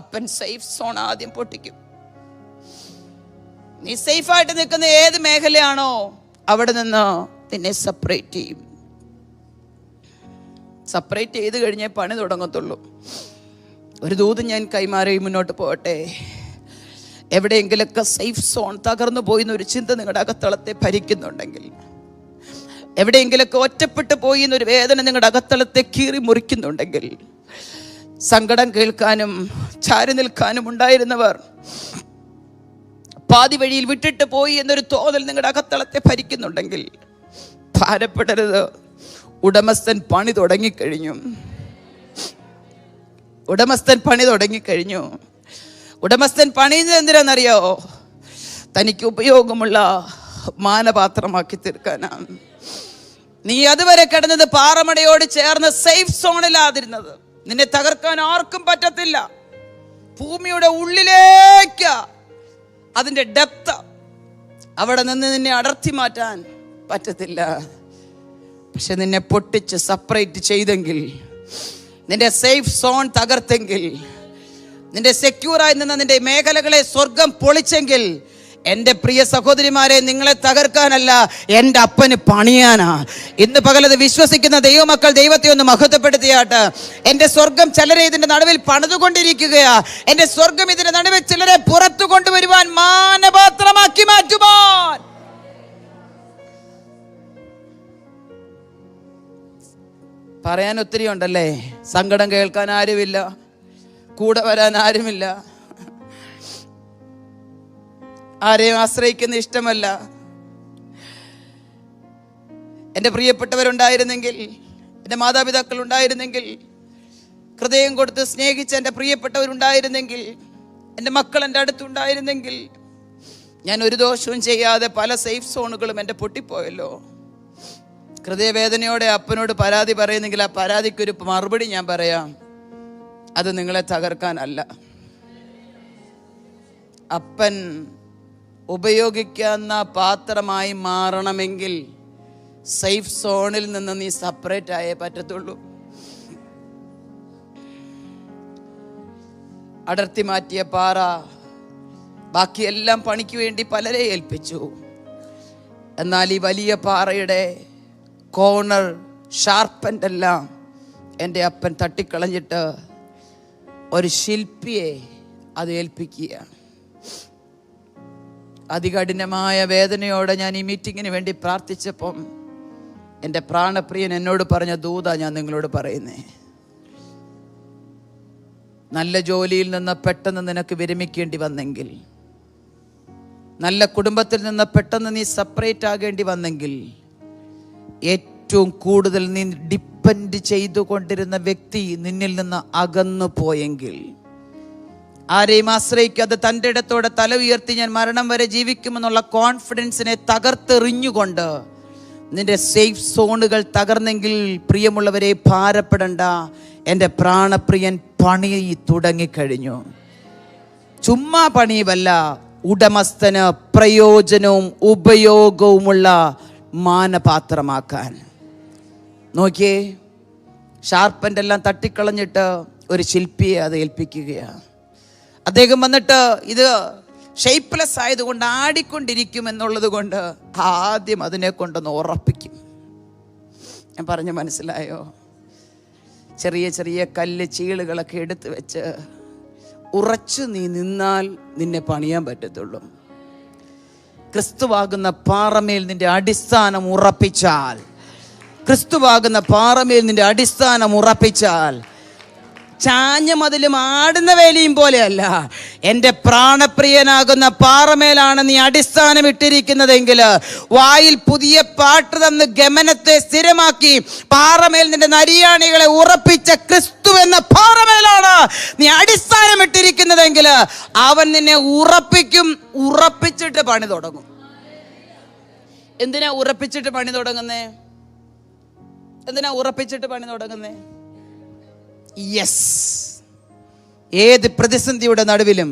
അപ്പൻ സേഫ് സോൺ ആദ്യം പൊട്ടിക്കും. നീ സേഫായിട്ട് നിൽക്കുന്ന ഏത് മേഖലയാണോ അവിടെ നിന്ന് നിന്നെ സെപ്പറേറ്റ് ചെയ്യും. സെപ്പറേറ്റ് ചെയ്ത് കഴിഞ്ഞേ പണി തുടങ്ങത്തുള്ളൂ. ഒരു ദൂത് ഞാൻ കൈമാറി മുന്നോട്ട് പോകട്ടെ. എവിടെയെങ്കിലൊക്കെ സേഫ് സോൺ തകർന്നു പോയിന്ന് ഒരു ചിന്ത നിങ്ങളുടെ അകത്തളത്തെ ഭരിക്കുന്നുണ്ടെങ്കിൽ, എവിടെയെങ്കിലൊക്കെ ഒറ്റപ്പെട്ടു പോയി എന്നൊരു വേദന നിങ്ങളുടെ അകത്തളത്തെ കീറി മുറിക്കുന്നുണ്ടെങ്കിൽ, സങ്കടം കേൾക്കാനും ചാരി നിൽക്കാനും ഉണ്ടായിരുന്നവർ പാതി വഴിയിൽ വിട്ടിട്ട് പോയി എന്നൊരു തോന്നൽ നിങ്ങളുടെ അകത്തളത്തെ ഭരിക്കുന്നുണ്ടെങ്കിൽ ഭാരപ്പെടരുത്. ഉടമസ്ഥൻ പണി തുടങ്ങിക്കഴിഞ്ഞു. ഉടമസ്ഥൻ പണിയുന്നത് എന്തിനാണെന്നറിയോ? തനിക്ക് ഉപയോഗമുള്ള മാനപാത്രമാക്കി തീർക്കാനാണ്. നീ അതുവരെ കിടന്നത് പാറമടയോട് ചേർന്ന് സേഫ് സോണിലാതിരുന്നത്. നിന്നെ തകർക്കാൻ ആർക്കും പറ്റത്തില്ല. ഭൂമിയുടെ ഉള്ളിലേക്ക് അതിൻ്റെ ഡെപ്ത്, അവിടെ നിന്ന് നിന്നെ അടർത്തി മാറ്റാൻ പറ്റത്തില്ല. പക്ഷെ നിന്നെ പൊട്ടിച്ച് സെപ്പറേറ്റ് ചെയ്തെങ്കിൽ, നിന്റെ സേഫ് സോൺ തകർത്തെങ്കിൽ, നിന്റെ സെക്യൂറായി നിന്ന നിന്റെ മേഖലകളെ സ്വർഗം പൊളിച്ചെങ്കിൽ, എൻ്റെ പ്രിയ സഹോദരിമാരെ, നിങ്ങളെ തകർക്കാനല്ല, എൻ്റെ അപ്പന് പണിയാനാ. ഇന്ന് പകലത് വിശ്വസിക്കുന്ന ദൈവമക്കൾ ദൈവത്തെ ഒന്ന് മഹത്വപ്പെടുത്തിയാട്ട്. എൻ്റെ സ്വർഗം ചിലരെ ഇതിൻ്റെ നടുവിൽ പണിതുകൊണ്ടിരിക്കുകയാ. എൻ്റെ സ്വർഗം ഇതിൻ്റെ നടുവിൽ ചിലരെ പുറത്തു കൊണ്ടുവരുവാൻ, മാനപാത്രമാക്കി മാറ്റുവാൻ. പറയാൻ ഒത്തിരി ഉണ്ടല്ലേ. സങ്കടം കേൾക്കാൻ ആരുമില്ല, കൂടെ വരാൻ ആരുമില്ല, ആരെയും ആശ്രയിക്കുന്ന ഇഷ്ടമല്ല. എൻ്റെ പ്രിയപ്പെട്ടവരുണ്ടായിരുന്നെങ്കിൽ, എൻ്റെ മാതാപിതാക്കൾ ഉണ്ടായിരുന്നെങ്കിൽ, ഹൃദയം കൊടുത്ത് സ്നേഹിച്ച എൻ്റെ പ്രിയപ്പെട്ടവരുണ്ടായിരുന്നെങ്കിൽ, എൻ്റെ മക്കൾ എൻ്റെ അടുത്തുണ്ടായിരുന്നെങ്കിൽ, ഞാൻ ഒരു ദോഷവും ചെയ്യാതെ പല സേഫ് സോണുകളും എൻ്റെ പൊട്ടിപ്പോയല്ലോ. ഹൃദയവേദനയോടെ അപ്പനോട് പരാതി പറയുന്നെങ്കിൽ ആ പരാതിക്കൊരു മറുപടി ഞാൻ പറയാം. അത് നിങ്ങളെ തകർക്കാനല്ല. അപ്പൻ ഉപയോഗിക്കുന്ന പാത്രമായി മാറണമെങ്കിൽ സേഫ് സോണിൽ നിന്ന് നീ സെപ്പറേറ്റ് ആയേ പറ്റത്തുള്ളൂ. അടർത്തി മാറ്റിയ പാറ ബാക്കിയെല്ലാം പണിക്ക് വേണ്ടി പലരെ ഏൽപ്പിച്ചു. എന്നാൽ ഈ വലിയ പാറയുടെ കോർണർ ഷാർപ്പൻ്റ് എല്ലാം എൻ്റെ അപ്പൻ തട്ടിക്കളഞ്ഞിട്ട് ഒരു ശില്പിയെ അത് ഏൽപ്പിക്കുക. അതികഠിനമായ വേദനയോടെ ഞാൻ ഈ മീറ്റിങ്ങിന് വേണ്ടി പ്രാർത്ഥിച്ചപ്പം എൻ്റെ പ്രാണപ്രിയൻ എന്നോട് പറഞ്ഞ ദൂത ഞാൻ നിങ്ങളോട് പറയുന്നേ. നല്ല ജോലിയിൽ നിന്ന് പെട്ടെന്ന് നിനക്ക് വിരമിക്കേണ്ടി വന്നെങ്കിൽ, നല്ല കുടുംബത്തിൽ നിന്ന് പെട്ടെന്ന് നീ സെപ്പറേറ്റ് ആകേണ്ടി വന്നെങ്കിൽ, ഏറ്റവും കൂടുതൽ നീ ഡിപ്പെൻഡ് ചെയ്തുകൊണ്ടിരുന്ന വ്യക്തി നിന്നിൽ നിന്ന് അകന്നു പോയെങ്കിൽ, ആരെയും ആശ്രയിക്കാതെ തൻ്റെ ഇടത്തോടെ തല ഉയർത്തി ഞാൻ മരണം വരെ ജീവിക്കുമെന്നുള്ള കോൺഫിഡൻസിനെ തകർത്തെറിഞ്ഞുകൊണ്ട് നിന്റെ സേഫ് സോണുകൾ തകർന്നെങ്കിൽ, പ്രിയമുള്ളവരെ ഭാരപ്പെടണ്ട. എൻ്റെ പ്രാണപ്രിയൻ പണി തുടങ്ങിക്കഴിഞ്ഞു. ചുമ്മാ പണിയുമല്ല, ഉടമസ്ഥന് പ്രയോജനവും ഉപയോഗവുമുള്ള മാനപാത്രമാക്കാൻ. നോക്കിയേ, ഷാർപ്പൻ്റെ എല്ലാം തട്ടിക്കളഞ്ഞിട്ട് ഒരു ശില്പിയെ അത് ഏൽപ്പിക്കുകയാണ്. അദ്ദേഹം വന്നിട്ട് ഇത് ഷേപ്പ്ലെസ് ആയതുകൊണ്ട് ആടിക്കൊണ്ടിരിക്കും എന്നുള്ളത് കൊണ്ട് ആദ്യം അതിനെ കൊണ്ടൊന്ന് ഉറപ്പിക്കും. ഞാൻ പറഞ്ഞു മനസ്സിലായോ? ചെറിയ ചെറിയ കല്ല് ചീളുകളൊക്കെ എടുത്ത് വെച്ച് ഉറച്ചു നീ നിന്നാൽ നിന്നെ പണിയാൻ പറ്റത്തുള്ളൂ. ക്രിസ്തുവാകുന്ന പാറമേൽ നിന്റെ അടിസ്ഥാനം ഉറപ്പിച്ചാൽ, ക്രിസ്തുവാകുന്ന പാറമേൽ നിന്റെ അടിസ്ഥാനം ഉറപ്പിച്ചാൽ, ചാഞ്ഞ മതിലും ആടുന്ന വേലിയും പോലെയല്ല, എൻ്റെ പ്രാണപ്രിയനാകുന്ന പാറമേലാണ് നീ അടിസ്ഥാനം ഇട്ടിരിക്കുന്നതെങ്കിൽ, വായിൽ പുതിയ പാട്ട് തന്ന് ഗമനത്തെ സ്ഥിരമാക്കി പാറമേൽ നിന്റെ നരിയാണികളെ ഉറപ്പിച്ച ക്രിസ്തു എന്ന പാറമേലാണ് നീ അടിസ്ഥാനം ഇട്ടിരിക്കുന്നതെങ്കിൽ, അവൻ നിന്നെ ഉറപ്പിക്കും. ഉറപ്പിച്ചിട്ട് പണി തുടങ്ങും. എന്തിനാ ഉറപ്പിച്ചിട്ട് പണി തുടങ്ങുന്നേ? എന്തിനാ ഉറപ്പിച്ചിട്ട് പണി തുടങ്ങുന്നേ? യെസ്, ഏത് പ്രതിസന്ധിയുടെ നടുവിലും,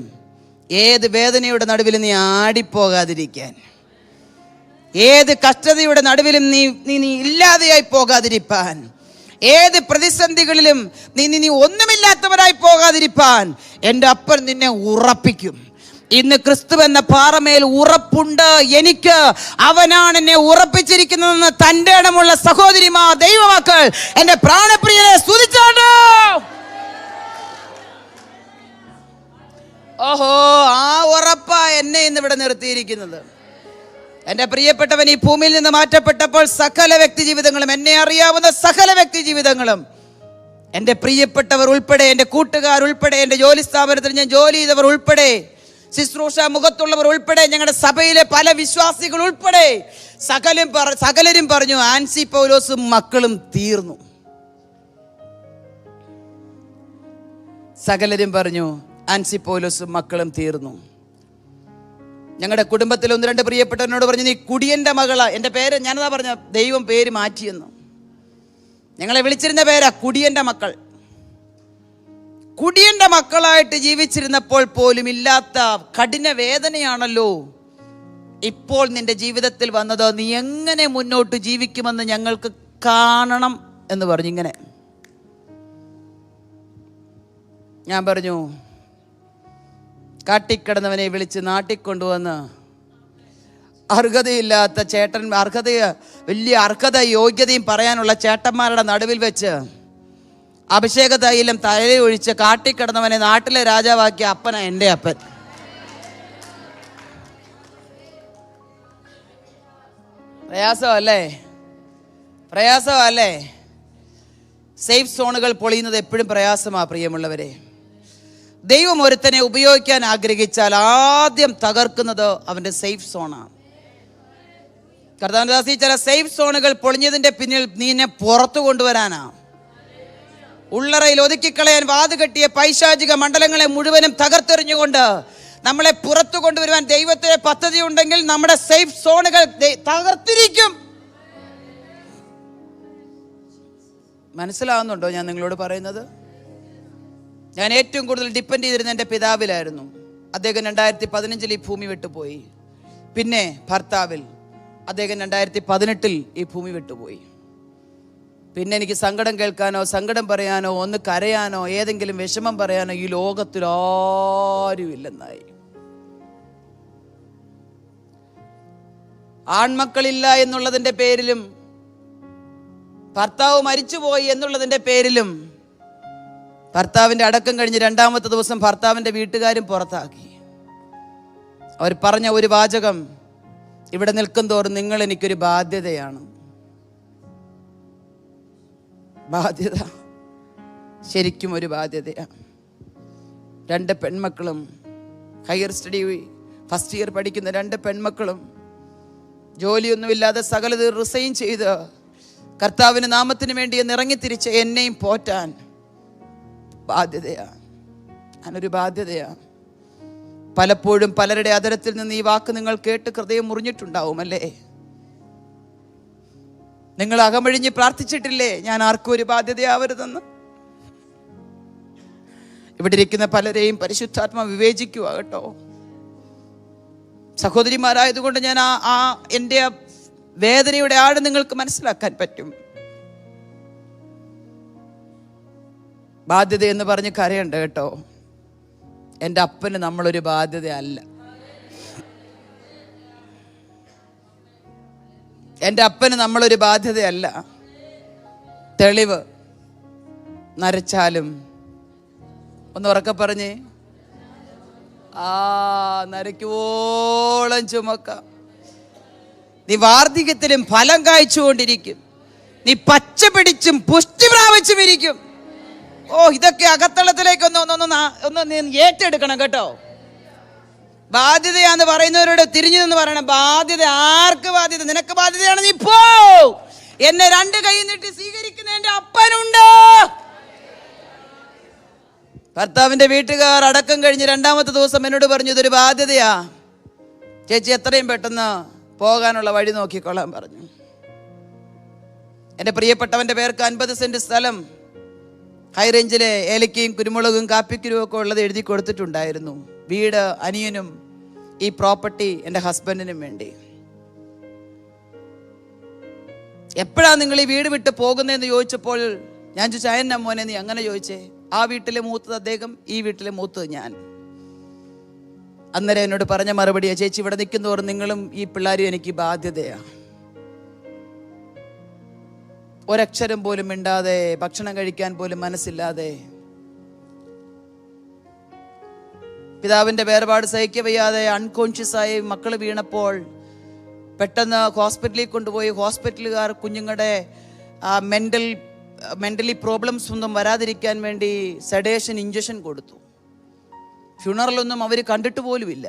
ഏത് വേദനയുടെ നടുവിലും നീ ആടിപ്പോകാതിരിക്കാൻ, ഏത് കഷ്ടതയുടെ നടുവിലും നീ ഇല്ലാതെയായി പോകാതിരിപ്പാൻ, ഏത് പ്രതിസന്ധികളിലും നീ ഒന്നുമില്ലാത്തവരായി പോകാതിരിപ്പാൻ എൻ്റെ അപ്പൻ നിന്നെ ഉറപ്പിക്കും. ഇന്ന് ക്രിസ്തു എന്ന പാറമേൽ ഉറപ്പുണ്ട് എനിക്ക്. അവനാണ് എന്നെ ഉറപ്പിച്ചിരിക്കുന്നതെന്ന് തൻ്റെ ഇടമുള്ള സഹോദരിമാർ, ദൈവമക്കൾ, എൻ്റെ പ്രാണപ്രിയനെ സ്തുതിച്ചാണ്. ഓഹോ, ആ ഉറപ്പാ എന്നെ ഇന്ന് ഇവിടെ നിർത്തിയിരിക്കുന്നത്. എൻ്റെ പ്രിയപ്പെട്ടവൻ ഈ ഭൂമിയിൽ നിന്ന് മാറ്റപ്പെട്ടപ്പോൾ സകല വ്യക്തി ജീവിതങ്ങളും, എന്നെ അറിയാവുന്ന സകല വ്യക്തി ജീവിതങ്ങളും, എൻ്റെ പ്രിയപ്പെട്ടവർ ഉൾപ്പെടെ, എൻ്റെ കൂട്ടുകാരുൾപ്പെടെ, എൻ്റെ ജോലി സ്ഥാപനത്തിൽ ഞാൻ ജോലി ചെയ്തവർ ഉൾപ്പെടെ, ശുശ്രൂഷ മുഖത്തുള്ളവർ ഉൾപ്പെടെ, ഞങ്ങളുടെ സഭയിലെ പല വിശ്വാസികൾ ഉൾപ്പെടെ സകലരും പറഞ്ഞു, ആൻസി പൗലോസും മക്കളും തീർന്നു. സകലരും പറഞ്ഞു, ആൻസി പൗലോസും മക്കളും തീർന്നു. ഞങ്ങളുടെ കുടുംബത്തിൽ ഒന്ന് രണ്ട് പ്രിയപ്പെട്ടവനോട് പറഞ്ഞു, നീ കുടിയൻ്റെ മകളാ. എൻ്റെ പേര് ഞാനതാ പറഞ്ഞ, ദൈവം പേര് മാറ്റിയെന്നു. ഞങ്ങളെ വിളിച്ചിരുന്ന പേരാ കുടിയൻ്റെ മക്കൾ. കുടിയൻ്റെ മക്കളായിട്ട് ജീവിച്ചിരുന്നപ്പോൾ പോലും ഇല്ലാത്ത കഠിന വേദനയാണല്ലോ ഇപ്പോൾ നിന്റെ ജീവിതത്തിൽ വന്നത്. നീ എങ്ങനെ മുന്നോട്ട് ജീവിക്കുമെന്ന് ഞങ്ങൾക്ക് കാണണം എന്ന് പറഞ്ഞു. ഇങ്ങനെ ഞാൻ പറഞ്ഞു, കാട്ടിക്കിടന്നവനെ വിളിച്ച് നാട്ടിക്കൊണ്ടുവന്ന് അർഹതയില്ലാത്ത വലിയ അർഹത യോഗ്യതയും പറയാനുള്ള ചേട്ടന്മാരുടെ നടുവിൽ വെച്ച് അഭിഷേക തൈലം തലയൊഴിച്ച് കാട്ടിക്കിടന്നവനെ നാട്ടിലെ രാജാവാക്കിയ അപ്പനാ എൻ്റെ അപ്പൻ. പ്രയാസമല്ലേ? സേഫ് സോണുകൾ പൊളിയുന്നത് എപ്പോഴും പ്രയാസമാണ് പ്രിയമുള്ളവരെ. ദൈവം ഒരുത്തനെ ഉപയോഗിക്കാൻ ആഗ്രഹിച്ചാൽ ആദ്യം തകർക്കുന്നത് അവൻ്റെ സേഫ് സോണാണ്. കർത്താവിന്റെ ദാസി, ചില സേഫ് സോണുകൾ പൊളിഞ്ഞതിൻ്റെ പിന്നിൽ നീനെ പുറത്തു കൊണ്ടുവരാനാ. ഉള്ളറയിൽ ഒതുക്കിക്കളയാൻ വാതുകെട്ടിയ പൈശാചിക മണ്ഡലങ്ങളെ മുഴുവനും തകർത്തെറിഞ്ഞുകൊണ്ട് നമ്മളെ പുറത്തു കൊണ്ടുവരുവാൻ ദൈവത്തിന്റെ പദ്ധതി ഉണ്ടെങ്കിൽ നമ്മുടെ സേഫ് സോണുകൾ തകർത്തിരിക്കും. മനസ്സിലാവുന്നുണ്ടോ ഞാൻ നിങ്ങളോട് പറയുന്നത്? ഞാൻ ഏറ്റവും കൂടുതൽ ഡിപ്പെൻഡ് ചെയ്തിരുന്ന എൻ്റെ പിതാവിലായിരുന്നു. അദ്ദേഹം 2015 ഈ ഭൂമി വിട്ടുപോയി. പിന്നെ ഭർത്താവിൽ, അദ്ദേഹം 2018 ഈ ഭൂമി വിട്ടുപോയി. പിന്നെ എനിക്ക് സങ്കടം കേൾക്കാനോ സങ്കടം പറയാനോ ഒന്ന് കരയാനോ ഏതെങ്കിലും വിഷമം പറയാനോ ഈ ലോകത്തിൽ ആരുമില്ലെന്നായി. ആൺമക്കളില്ല എന്നുള്ളതിൻ്റെ പേരിലും ഭർത്താവ് മരിച്ചുപോയി എന്നുള്ളതിൻ്റെ പേരിലും ഭർത്താവിൻ്റെ അടക്കം കഴിഞ്ഞ് 2ാമത്തെ ദിവസം ഭർത്താവിൻ്റെ വീട്ടുകാരും പുറത്താക്കി. അവർ പറഞ്ഞ ഒരു വാചകം, ഇവിടെ നിൽക്കും തോറും നിങ്ങൾ എനിക്കൊരു ബാധ്യതയാണ്. ബാധ്യത, ശരിക്കും ഒരു ബാധ്യതയാണ്. 2 പെൺമക്കളും, ഹയർ സ്റ്റഡി ഫസ്റ്റ് ഇയർ പഠിക്കുന്ന 2 പെൺമക്കളും, ജോലിയൊന്നുമില്ലാതെ സകലത് റിസൈൻ ചെയ്ത് കർത്താവിന് നാമത്തിന് വേണ്ടി ഇറങ്ങിത്തിരിച്ച് എന്നെയും പോറ്റാൻ ബാധ്യതയാണ്. ഞാനൊരു ബാധ്യതയാണ്. പലപ്പോഴും പലരുടെ അതരത്തിൽ നിന്ന് ഈ വാക്ക് നിങ്ങൾ കേട്ട് ഹൃദയം മുറിഞ്ഞിട്ടുണ്ടാവും അല്ലേ? നിങ്ങൾ അകമഴിഞ്ഞ് പ്രാർത്ഥിച്ചിട്ടില്ലേ, ഞാൻ ആർക്കും ഒരു ബാധ്യതയാവരുതെന്ന്? ഇവിടെ ഇരിക്കുന്ന പലരെയും പരിശുദ്ധാത്മ വിവേചിക്കുക കേട്ടോ. സഹോദരിമാരായതുകൊണ്ട് ഞാൻ എൻ്റെ വേദനയുടെ ആഴം നിങ്ങൾക്ക് മനസ്സിലാക്കാൻ പറ്റും. ബാധ്യത എന്ന് പറഞ്ഞ് കരയണ്ട കേട്ടോ. എൻ്റെ അപ്പന് നമ്മളൊരു ബാധ്യതയല്ല. എൻ്റെ അപ്പന് നമ്മളൊരു ബാധ്യതയല്ല. തെളിവ്, നരച്ചാലും ഒന്ന് ഉറക്കെ പറഞ്ഞേ, നരയ്ക്കുവോളം ചുമക്കാം. നീ വാർദ്ധക്യത്തിലും ഫലം കായ്ച്ചുകൊണ്ടിരിക്കും. നീ പച്ച പിടിച്ചും പുഷ്ടി പ്രാപിച്ചും ഇരിക്കും. ഇതൊക്കെ അകത്തളത്തിലേക്ക് ഒന്ന് ഏറ്റെടുക്കണം കേട്ടോ. ബാധ്യതയാന്ന് പറയുന്നവരോട് തിരിഞ്ഞു നിന്ന് പറയണം, ബാധ്യത ആർക്ക് ബാധ്യത? നിനക്ക് ബാധ്യതയാണ്, നീ പോ. എന്നെ 2 കൈ നീട്ടി സ്വീകരിക്കുന്ന എൻ്റെ അപ്പനുണ്ട്. ഭർത്താവിന്റെ വീട്ടുകാർ അടക്കം കഴിഞ്ഞ് 2ാമത്തെ ദിവസം എന്നോട് പറഞ്ഞു, ഇതൊരു ബാധ്യതയാ ചേച്ചി, എത്രയും പെട്ടെന്ന് പോകാനുള്ള വഴി നോക്കിക്കൊള്ളാൻ പറഞ്ഞു. എൻ്റെ പ്രിയപ്പെട്ടവൻ്റെ പേർക്ക് 50 സെന്റ് സ്ഥലം ഹൈ റേഞ്ചിലെ ഏലക്കയും കുരുമുളകും കാപ്പിക്കുരുവും ഒക്കെ ഉള്ളത് എഴുതി കൊടുത്തിട്ടുണ്ടായിരുന്നു. വീട് അനിയനും ഈ പ്രോപ്പർട്ടി എൻ്റെ ഹസ്ബൻഡിനും വേണ്ടി. എപ്പോഴാണ് നിങ്ങൾ ഈ വീട് വിട്ട് പോകുന്നതെന്ന് ചോദിച്ചപ്പോൾ ഞാൻ ചോദിച്ചു, അയന്ന മോനെ നീ അങ്ങനെ ചോദിച്ചേ? ആ വീട്ടിലെ മൂത്തത് അദ്ദേഹം, ഈ വീട്ടിലെ മൂത്തത് ഞാൻ. അന്നേരം എന്നോട് പറഞ്ഞ മറുപടിയാ, ചേച്ചി ഇവിടെ നിൽക്കുന്നവർ നിങ്ങളും ഈ പിള്ളേരും എനിക്ക് ബാധ്യതയാ. ഒരക്ഷരം പോലും മിണ്ടാതെ, ഭക്ഷണം കഴിക്കാൻ പോലും മനസ്സില്ലാതെ, പിതാവിൻ്റെ വേർപാട് സഹിക്കവയ്യാതെ അൺകോൺഷ്യസായി മക്കൾ വീണപ്പോൾ പെട്ടെന്ന് ഹോസ്പിറ്റലിൽ കൊണ്ടുപോയി. ഹോസ്പിറ്റലുകാർ കുഞ്ഞുങ്ങളുടെ മെൻ്റലി പ്രോബ്ലംസ് ഒന്നും വരാതിരിക്കാൻ വേണ്ടി സെഡേഷൻ ഇഞ്ചക്ഷൻ കൊടുത്തു. ഫ്യൂണറലൊന്നും അവർ കണ്ടിട്ട് പോലുമില്ല.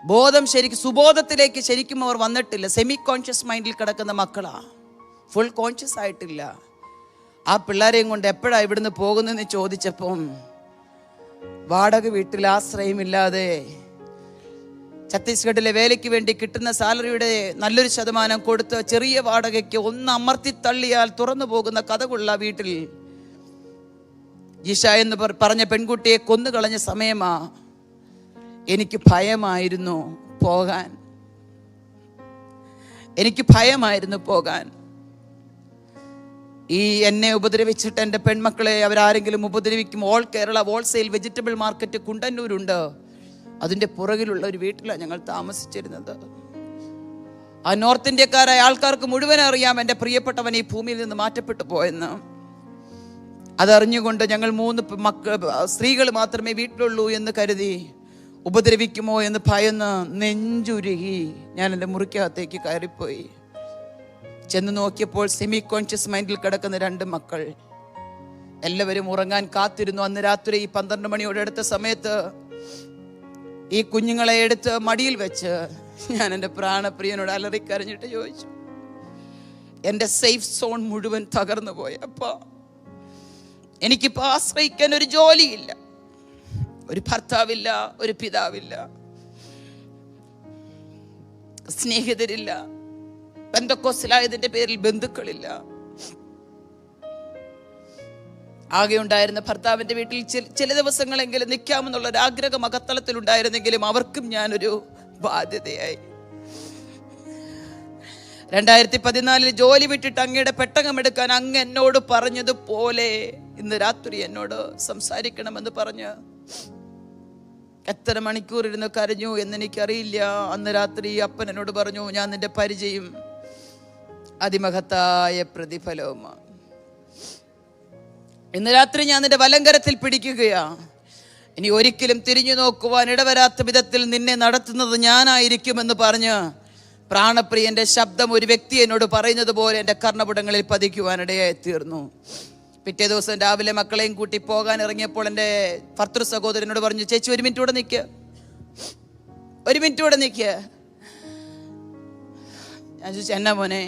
ബോധം സുബോധത്തിലേക്ക് ശരിക്കും അവർ വന്നിട്ടില്ല. സെമി കോൺഷ്യസ് മൈൻഡിൽ കിടക്കുന്ന മക്കളാ, ഫുൾ കോൺഷ്യസ് ആയിട്ടില്ല. ആ പിള്ളേരെയും കൊണ്ട് എപ്പോഴാണ് ഇവിടുന്ന് പോകുന്നതെന്ന് ചോദിച്ചപ്പം വാടക വീട്ടിൽ ആശ്രയമില്ലാതെ ഛത്തീസ്ഗഡിലെ വേലയ്ക്ക് വേണ്ടി കിട്ടുന്ന സാലറിയുടെ നല്ലൊരു ശതമാനം കൊടുത്ത് ചെറിയ വാടകയ്ക്ക് ഒന്ന് അമർത്തി തള്ളിയാൽ തുറന്നു പോകുന്ന കഥകുള്ള വീട്ടിൽ ജിഷ എന്ന് പറഞ്ഞ പെൺകുട്ടിയെ കൊന്നുകളഞ്ഞ സമയമാ. എനിക്ക് ഭയമായിരുന്നു പോകാൻ. ഈ എന്നെ ഉപദ്രവിച്ചിട്ട് എൻ്റെ പെൺമക്കളെ അവരാരെങ്കിലും ഉപദ്രവിക്കും. All Kerala wholesale vegetable market കുണ്ടന്നൂരുണ്ട്. അതിൻ്റെ പുറകിലുള്ള ഒരു വീട്ടിലാണ് ഞങ്ങൾ താമസിച്ചിരുന്നത്. ആ നോർത്ത് ഇന്ത്യക്കാരായ ആൾക്കാർക്ക് മുഴുവൻ അറിയാം എൻ്റെ പ്രിയപ്പെട്ടവൻ ഈ ഭൂമിയിൽ നിന്ന് മാറ്റപ്പെട്ടു പോയെന്ന്. അതറിഞ്ഞുകൊണ്ട് ഞങ്ങൾ 3 സ്ത്രീകൾ മാത്രമേ വീട്ടിലുള്ളൂ എന്ന് കരുതി ഉപദ്രവിക്കുമോ എന്ന് ഭയന്ന് നെഞ്ചുരുകി ഞാൻ എൻ്റെ മുറിക്കകത്തേക്ക് കയറിപ്പോയി. ചെന്ന് നോക്കിയപ്പോൾ സെമി കോൺഷ്യസ് മൈൻഡിൽ കിടക്കുന്ന 2 മക്കൾ. എല്ലാവരും ഉറങ്ങാൻ കാത്തിരുന്നു. അന്ന് രാത്രി 12 മണിയോടെ അടുത്ത സമയത്ത് ഈ കുഞ്ഞുങ്ങളെ എടുത്ത് മടിയിൽ വെച്ച് ഞാൻ എൻ്റെ പ്രാണപ്രിയനോട് അലറിക്കരഞ്ഞിട്ട് ചോദിച്ചു, എൻ്റെ സേഫ് സോൺ മുഴുവൻ തകർന്നു പോയി അപ്പാ. എനിക്കിപ്പോൾ ആശ്രയിക്കാൻ ഒരു ജോലിയില്ല, ഒരു ഭർത്താവില്ല, ഒരു പിതാവില്ല, സ്നേഹിതരില്ല, പെന്തക്കോസ്തലായതിന്റെ പേരിൽ ബന്ധുക്കളില്ല. ആകെ ഉണ്ടായിരുന്ന ഭർത്താവിന്റെ വീട്ടിൽ ചില ദിവസങ്ങളെങ്കിലും നിൽക്കാമെന്നുള്ള ഒരു ആഗ്രഹം അകത്തളത്തിൽ ഉണ്ടായിരുന്നെങ്കിലും അവർക്കും ഞാനൊരു ബാധ്യതയായി. 2014 ജോലി വിട്ടിട്ട് അങ്ങയുടെ പെട്ടകമെടുക്കാൻ അങ്ങ് എന്നോട് പറഞ്ഞതുപോലെ ഇന്ന് രാത്രി എന്നോട് സംസാരിക്കണമെന്ന് പറഞ്ഞ് എത്ര മണിക്കൂർ ഇരുന്ന് കരഞ്ഞു എന്നെനിക്കറിയില്ല. അന്ന് രാത്രി അപ്പൻ എന്നോട് പറഞ്ഞു, ഞാൻ നിന്റെ പരിചയം അതിമഹത്തായ പ്രതിഫലവുമാണ്. ഇന്ന് രാത്രി ഞാൻ നിന്റെ വലങ്കരത്തിൽ പിടിക്കുകയാ. ഇനി ഒരിക്കലും തിരിഞ്ഞു നോക്കുവാൻ ഇടവരാത്ത വിധത്തിൽ നിന്നെ നടത്തുന്നത് ഞാനായിരിക്കുമെന്ന് പറഞ്ഞ് പ്രാണപ്രിയന്റെ ശബ്ദം ഒരു വ്യക്തി എന്നോട് പറയുന്നത് പോലെ എൻ്റെ കർണപുടങ്ങളിൽ പതിക്കുവാനിടയായി തീർന്നു. പിറ്റേ ദിവസം രാവിലെ മക്കളെയും കൂട്ടി പോകാൻ ഇറങ്ങിയപ്പോൾ എൻ്റെ ഭർത്തൃ സഹോദരനോട് പറഞ്ഞു, ചേച്ചി 1 മിനിറ്റ് കൂടെ നിൽക്കുക, 1 മിനിറ്റ് കൂടെ നിൽക്കുക. ഞാൻ ചോദിച്ചു, എന്നാ മോനെ?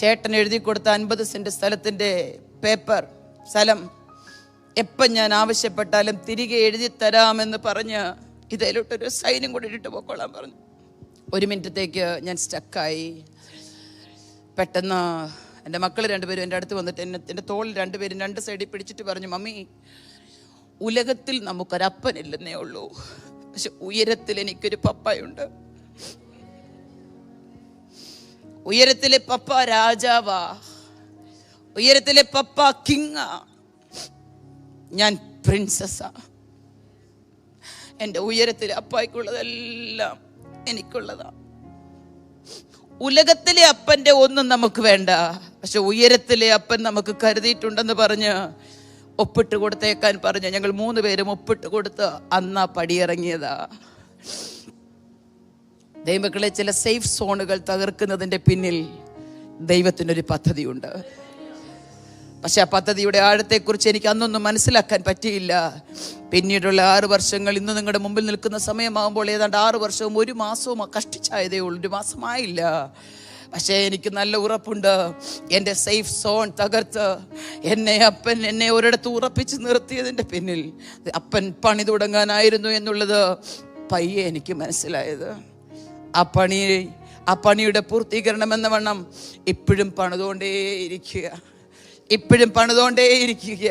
ചേട്ടൻ എഴുതി കൊടുത്ത 50 സെന്റ് സ്ഥലത്തിൻ്റെ പേപ്പർ, സ്ഥലം എപ്പം ഞാൻ ആവശ്യപ്പെട്ടാലും തിരികെ എഴുതി തരാമെന്ന് പറഞ്ഞ് ഇതിലോട്ടൊരു സൈനും കൂടി ഇട്ടിട്ട് പോയിക്കൊള്ളാൻ പറഞ്ഞു. 1 മിനിറ്റത്തേക്ക് ഞാൻ സ്റ്റക്കായി. പെട്ടെന്ന് എൻ്റെ മക്കൾ 2 പേരും എൻ്റെ അടുത്ത് വന്നിട്ട് എൻ്റെ തോളിൽ 2 പേരും 2 സൈഡിൽ പിടിച്ചിട്ട് പറഞ്ഞു, മമ്മി, ഉലകത്തിൽ നമുക്കൊരപ്പനില്ലെന്നേ ഉള്ളൂ, പക്ഷെ ഉയരത്തിൽ എനിക്കൊരു പപ്പയുണ്ട്. ഉയരത്തിലെ പപ്പ രാജാവാ, ഉയരത്തിലെ പപ്പ കിങ്ങാ, ഞാൻ പ്രിൻസസ്സാ. എൻ്റെ ഉയരത്തിലെ അപ്പായ്ക്കുള്ളതെല്ലാം എനിക്കുള്ളതാ. ഉലകത്തിലെ അപ്പൻ്റെ ഒന്നും നമുക്ക് വേണ്ട, പക്ഷെ ഉയരത്തിലെ അപ്പൻ നമുക്ക് കരുതിയിട്ടുണ്ടെന്ന് പറഞ്ഞ് ഒപ്പിട്ട് കൊടുത്തേക്കാൻ പറഞ്ഞ് ഞങ്ങൾ 3 പേരും ഒപ്പിട്ട് കൊടുത്ത് അന്നാ പടിയിറങ്ങിയതാ. ദൈവമക്കളെ, ചില സേഫ് സോണുകൾ തകർക്കുന്നതിൻ്റെ പിന്നിൽ ദൈവത്തിനൊരു പദ്ധതിയുണ്ട്. പക്ഷെ ആ പദ്ധതിയുടെ ആഴത്തെക്കുറിച്ച് എനിക്ക് അന്നൊന്നും മനസ്സിലാക്കാൻ പറ്റിയില്ല. പിന്നീടുള്ള 6 വർഷങ്ങൾ, ഇന്ന് നിങ്ങളുടെ മുമ്പിൽ നിൽക്കുന്ന സമയമാകുമ്പോൾ ഏതാണ്ട് 6 വർഷവും 1 മാസവും കഷ്ടിച്ചായതേ ഉള്ളൂ, 1 മാസമായില്ല. പക്ഷേ എനിക്ക് നല്ല ഉറപ്പുണ്ട്, എൻ്റെ സേഫ് സോൺ തകർത്ത് എന്നെ ഒരിടത്ത് ഉറപ്പിച്ച് നിർത്തിയതിൻ്റെ പിന്നിൽ അപ്പൻ പണി തുടങ്ങാനായിരുന്നു എന്നുള്ളത് പയ്യെ എനിക്ക് മനസ്സിലായത്. ആ പണിയുടെ പൂർത്തീകരണം എന്ന വണ്ണം ഇപ്പോഴും പണിതുകൊണ്ടേയിരിക്കുക, ഇപ്പോഴും പണിതുകൊണ്ടേയിരിക്കുക.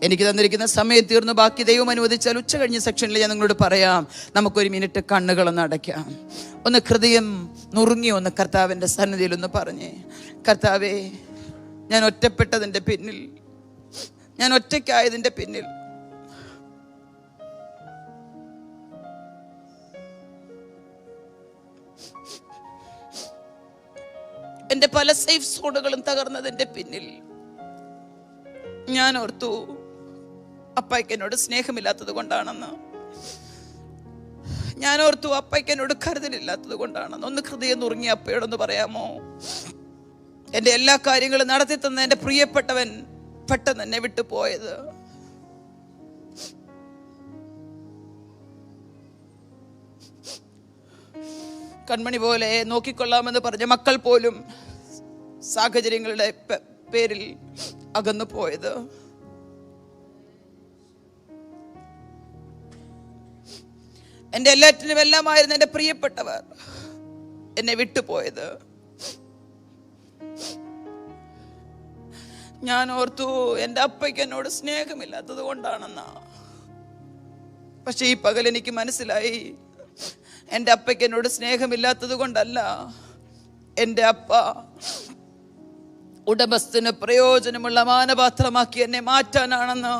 എനിക്ക് തന്നിരിക്കുന്ന സമയം തീർന്നു. ബാക്കി ദൈവം അനുവദിച്ചാൽ ഉച്ച കഴിഞ്ഞ സെക്ഷനിൽ ഞാൻ നിങ്ങളോട് പറയാം. നമുക്കൊരു മിനിറ്റ് കണ്ണുകളൊന്ന് അടയ്ക്കാം, ഒന്ന് ഹൃദയം നുറുങ്ങി ഒന്ന് കർത്താവിൻ്റെ സന്നിധിയിൽ ഒന്ന് പറഞ്ഞേ, കർത്താവേ, ഞാൻ ഒറ്റപ്പെട്ടതിൻ്റെ പിന്നിൽ, ഞാൻ ഒറ്റയ്ക്കായതിൻ്റെ പിന്നിൽ എൻ്റെ പല സേഫ് സോണുകളും തകർന്നതിൻ്റെ പിന്നിൽ ഞാൻ ഓർത്തു അപ്പായ്ക്ക് എന്നോട് സ്നേഹമില്ലാത്തത് കൊണ്ടാണെന്ന്. ഞാൻ ഓർത്തു അപ്പായ്ക്ക് എന്നോട് കരുതലില്ലാത്തത് കൊണ്ടാണെന്ന്. ഒന്ന് ഹൃദയം നുറുങ്ങി അപ്പയോടൊന്ന് പറയാമോ? എൻ്റെ എല്ലാ കാര്യങ്ങളും നടത്തി തന്ന എൻ്റെ പ്രിയപ്പെട്ടവൻ പെട്ടെന്ന് എന്നെ വിട്ടു പോയത്. കൺമണി പോലെ നോക്കിക്കൊള്ളാമെന്ന് പറഞ്ഞ മക്കൾ പോലും സാഹചര്യങ്ങളുടെ പേരിൽ അകന്നു പോയത്. എൻ്റെ എല്ലാറ്റിനും എല്ലാമായിരുന്നു എൻ്റെ പ്രിയപ്പെട്ടവർ എന്നെ വിട്ടുപോയത്. ഞാൻ ഓർത്തു എൻ്റെ അപ്പയ്ക്ക് എന്നോട് സ്നേഹമില്ലാത്തത് കൊണ്ടാണെന്നാ. പക്ഷെ ഈ പകൽ എനിക്ക് മനസ്സിലായി, എൻ്റെ അപ്പയ്ക്ക് എന്നോട് സ്നേഹമില്ലാത്തത് കൊണ്ടല്ല, എൻ്റെ അപ്പ ഉടമസ്ഥന് പ്രയോജനമുള്ള മാനപാത്രമാക്കി എന്നെ മാറ്റാനാണെന്ന്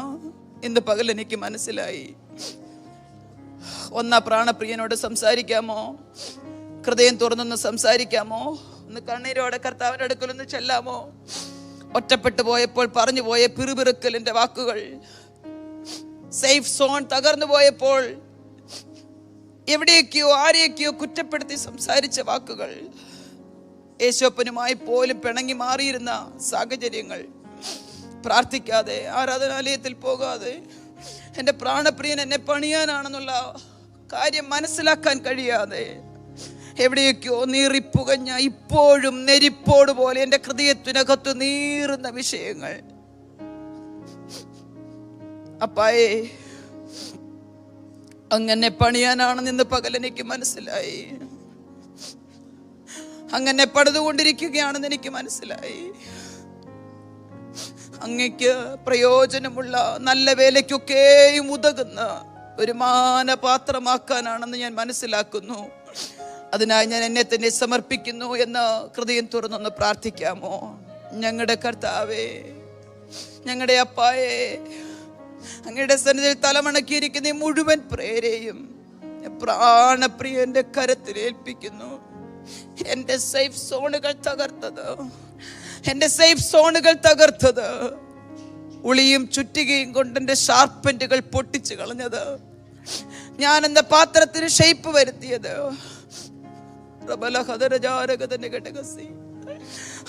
ഇന്ന് പകൽ എനിക്ക് മനസ്സിലായി. പ്രാണപ്രിയനോട് സംസാരിക്കാമോ? ഹൃദയം തുറന്നൊന്ന് സംസാരിക്കാമോ? ഒന്ന് കണ്ണീരോടെ കർത്താവിന്റെ അടുക്കലൊന്ന് ചെല്ലാമോ? ഒറ്റപ്പെട്ടു പോയപ്പോൾ പറഞ്ഞു പോയ പിറുപിറുക്കലിന്റെ വാക്കുകൾ, സേഫ് സോൺ തകർന്നു പോയപ്പോൾ എവിടെയൊക്കെയോ ആരെയൊക്കെയോ കുറ്റപ്പെടുത്തി സംസാരിച്ച വാക്കുകൾ, യേശോപ്പനുമായി പോലും പിണങ്ങി മാറിയിരുന്ന സാഹചര്യങ്ങൾ, പ്രാർത്ഥിക്കാതെ ആരാധനാലയത്തിൽ പോകാതെ എൻ്റെ പ്രാണപ്രിയൻ എന്നെ പണിയാനാണെന്നുള്ള കാര്യം മനസ്സിലാക്കാൻ കഴിയാതെ എവിടെയൊക്കെയോ നീറിപ്പുകഞ്ഞ ഇപ്പോഴും നെരിപ്പോട് പോലെ എൻ്റെ ഹൃദയത്തിനകത്ത് നീറുന്ന വിഷയങ്ങൾ. അപ്പായേ, അങ്ങനെ പണിയാനാണെന്ന് ഇന്ന് പകൽ എനിക്ക് മനസ്സിലായി. അങ്ങനെ പണിതുകൊണ്ടിരിക്കുകയാണെന്ന് എനിക്ക് മനസ്സിലായി. അങ്ങയ്ക്ക് പ്രയോജനമുള്ള നല്ല വേലയ്ക്കൊക്കെയും ഉതകുന്ന ഒരു മാനപാത്രമാക്കാനാണെന്ന് ഞാൻ മനസ്സിലാക്കുന്നു. അതിനായി ഞാൻ എന്നെ തന്നെ സമർപ്പിക്കുന്നു എന്ന് ഹൃദയം തുറന്നൊന്ന് പ്രാർത്ഥിക്കാമോ? ഞങ്ങളുടെ കർത്താവേ, ഞങ്ങളുടെ അപ്പായേ, അങ്ങയുടെ സന്നിധിയിൽ തലമണക്കിയിരിക്കുന്ന ഈ മുഴുവൻ പ്രേരെയും പ്രാണപ്രിയന്റെ കരത്തിൽ ഏൽപ്പിക്കുന്നു. എൻ്റെ സേഫ് സോണുകൾ തകർത്തത്, ഉളിയും ചുറ്റികയും കൊണ്ട് എൻ്റെ ഷാർപ്പൻറ്റുകൾ പൊട്ടിച്ചു കളഞ്ഞത്, ഞാൻ എന്ന പാത്രത്തിന് ഷേപ്പ് വരുത്തിയത്,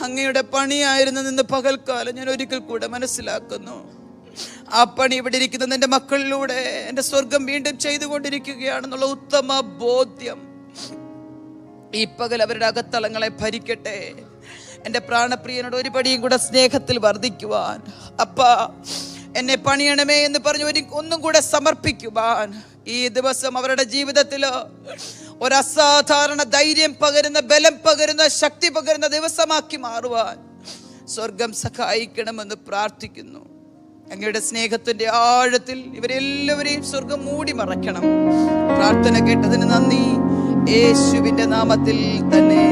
അങ്ങയുടെ പണിയായിരുന്നു നിന്ന് പകൽക്കാലം ഞാൻ ഒരിക്കൽ കൂടെ മനസ്സിലാക്കുന്നു. ആ പണി ഇവിടെ ഇരിക്കുന്ന എൻ്റെ മക്കളിലൂടെ എൻ്റെ സ്വർഗം വീണ്ടും ചെയ്തുകൊണ്ടിരിക്കുകയാണെന്നുള്ള ഉത്തമ ബോധ്യം ഈ പകൽ അവരുടെ അകത്തളങ്ങളെ ഭരിക്കട്ടെ. എൻ്റെ പ്രാണപ്രിയനോട് ഒരു പടിയും കൂടെ സ്നേഹത്തിൽ വർദ്ധിക്കുവാൻ, അപ്പാ എന്നെ പണിയണമേ എന്ന് പറഞ്ഞ് ഒന്നും കൂടെ സമർപ്പിക്കുവാൻ ഈ ദിവസം അവരുടെ ജീവിതത്തിൽ ഒരു അസാധാരണ ധൈര്യം പകരുന്ന, ബലം പകരുന്ന, ശക്തി പകരുന്ന ദിവസമാക്കി മാറുവാൻ സ്വർഗം സഹായിക്കണമെന്ന് പ്രാർത്ഥിക്കുന്നു. അങ്ങയുടെ സ്നേഹത്തിന്റെ ആഴത്തിൽ ഇവരെല്ലാവരെയും സ്വർഗം മൂടി മറയ്ക്കണം. പ്രാർത്ഥന കേട്ടതിന് നന്ദി. യേശുവിന്റെ നാമത്തിൽ തന്നെ.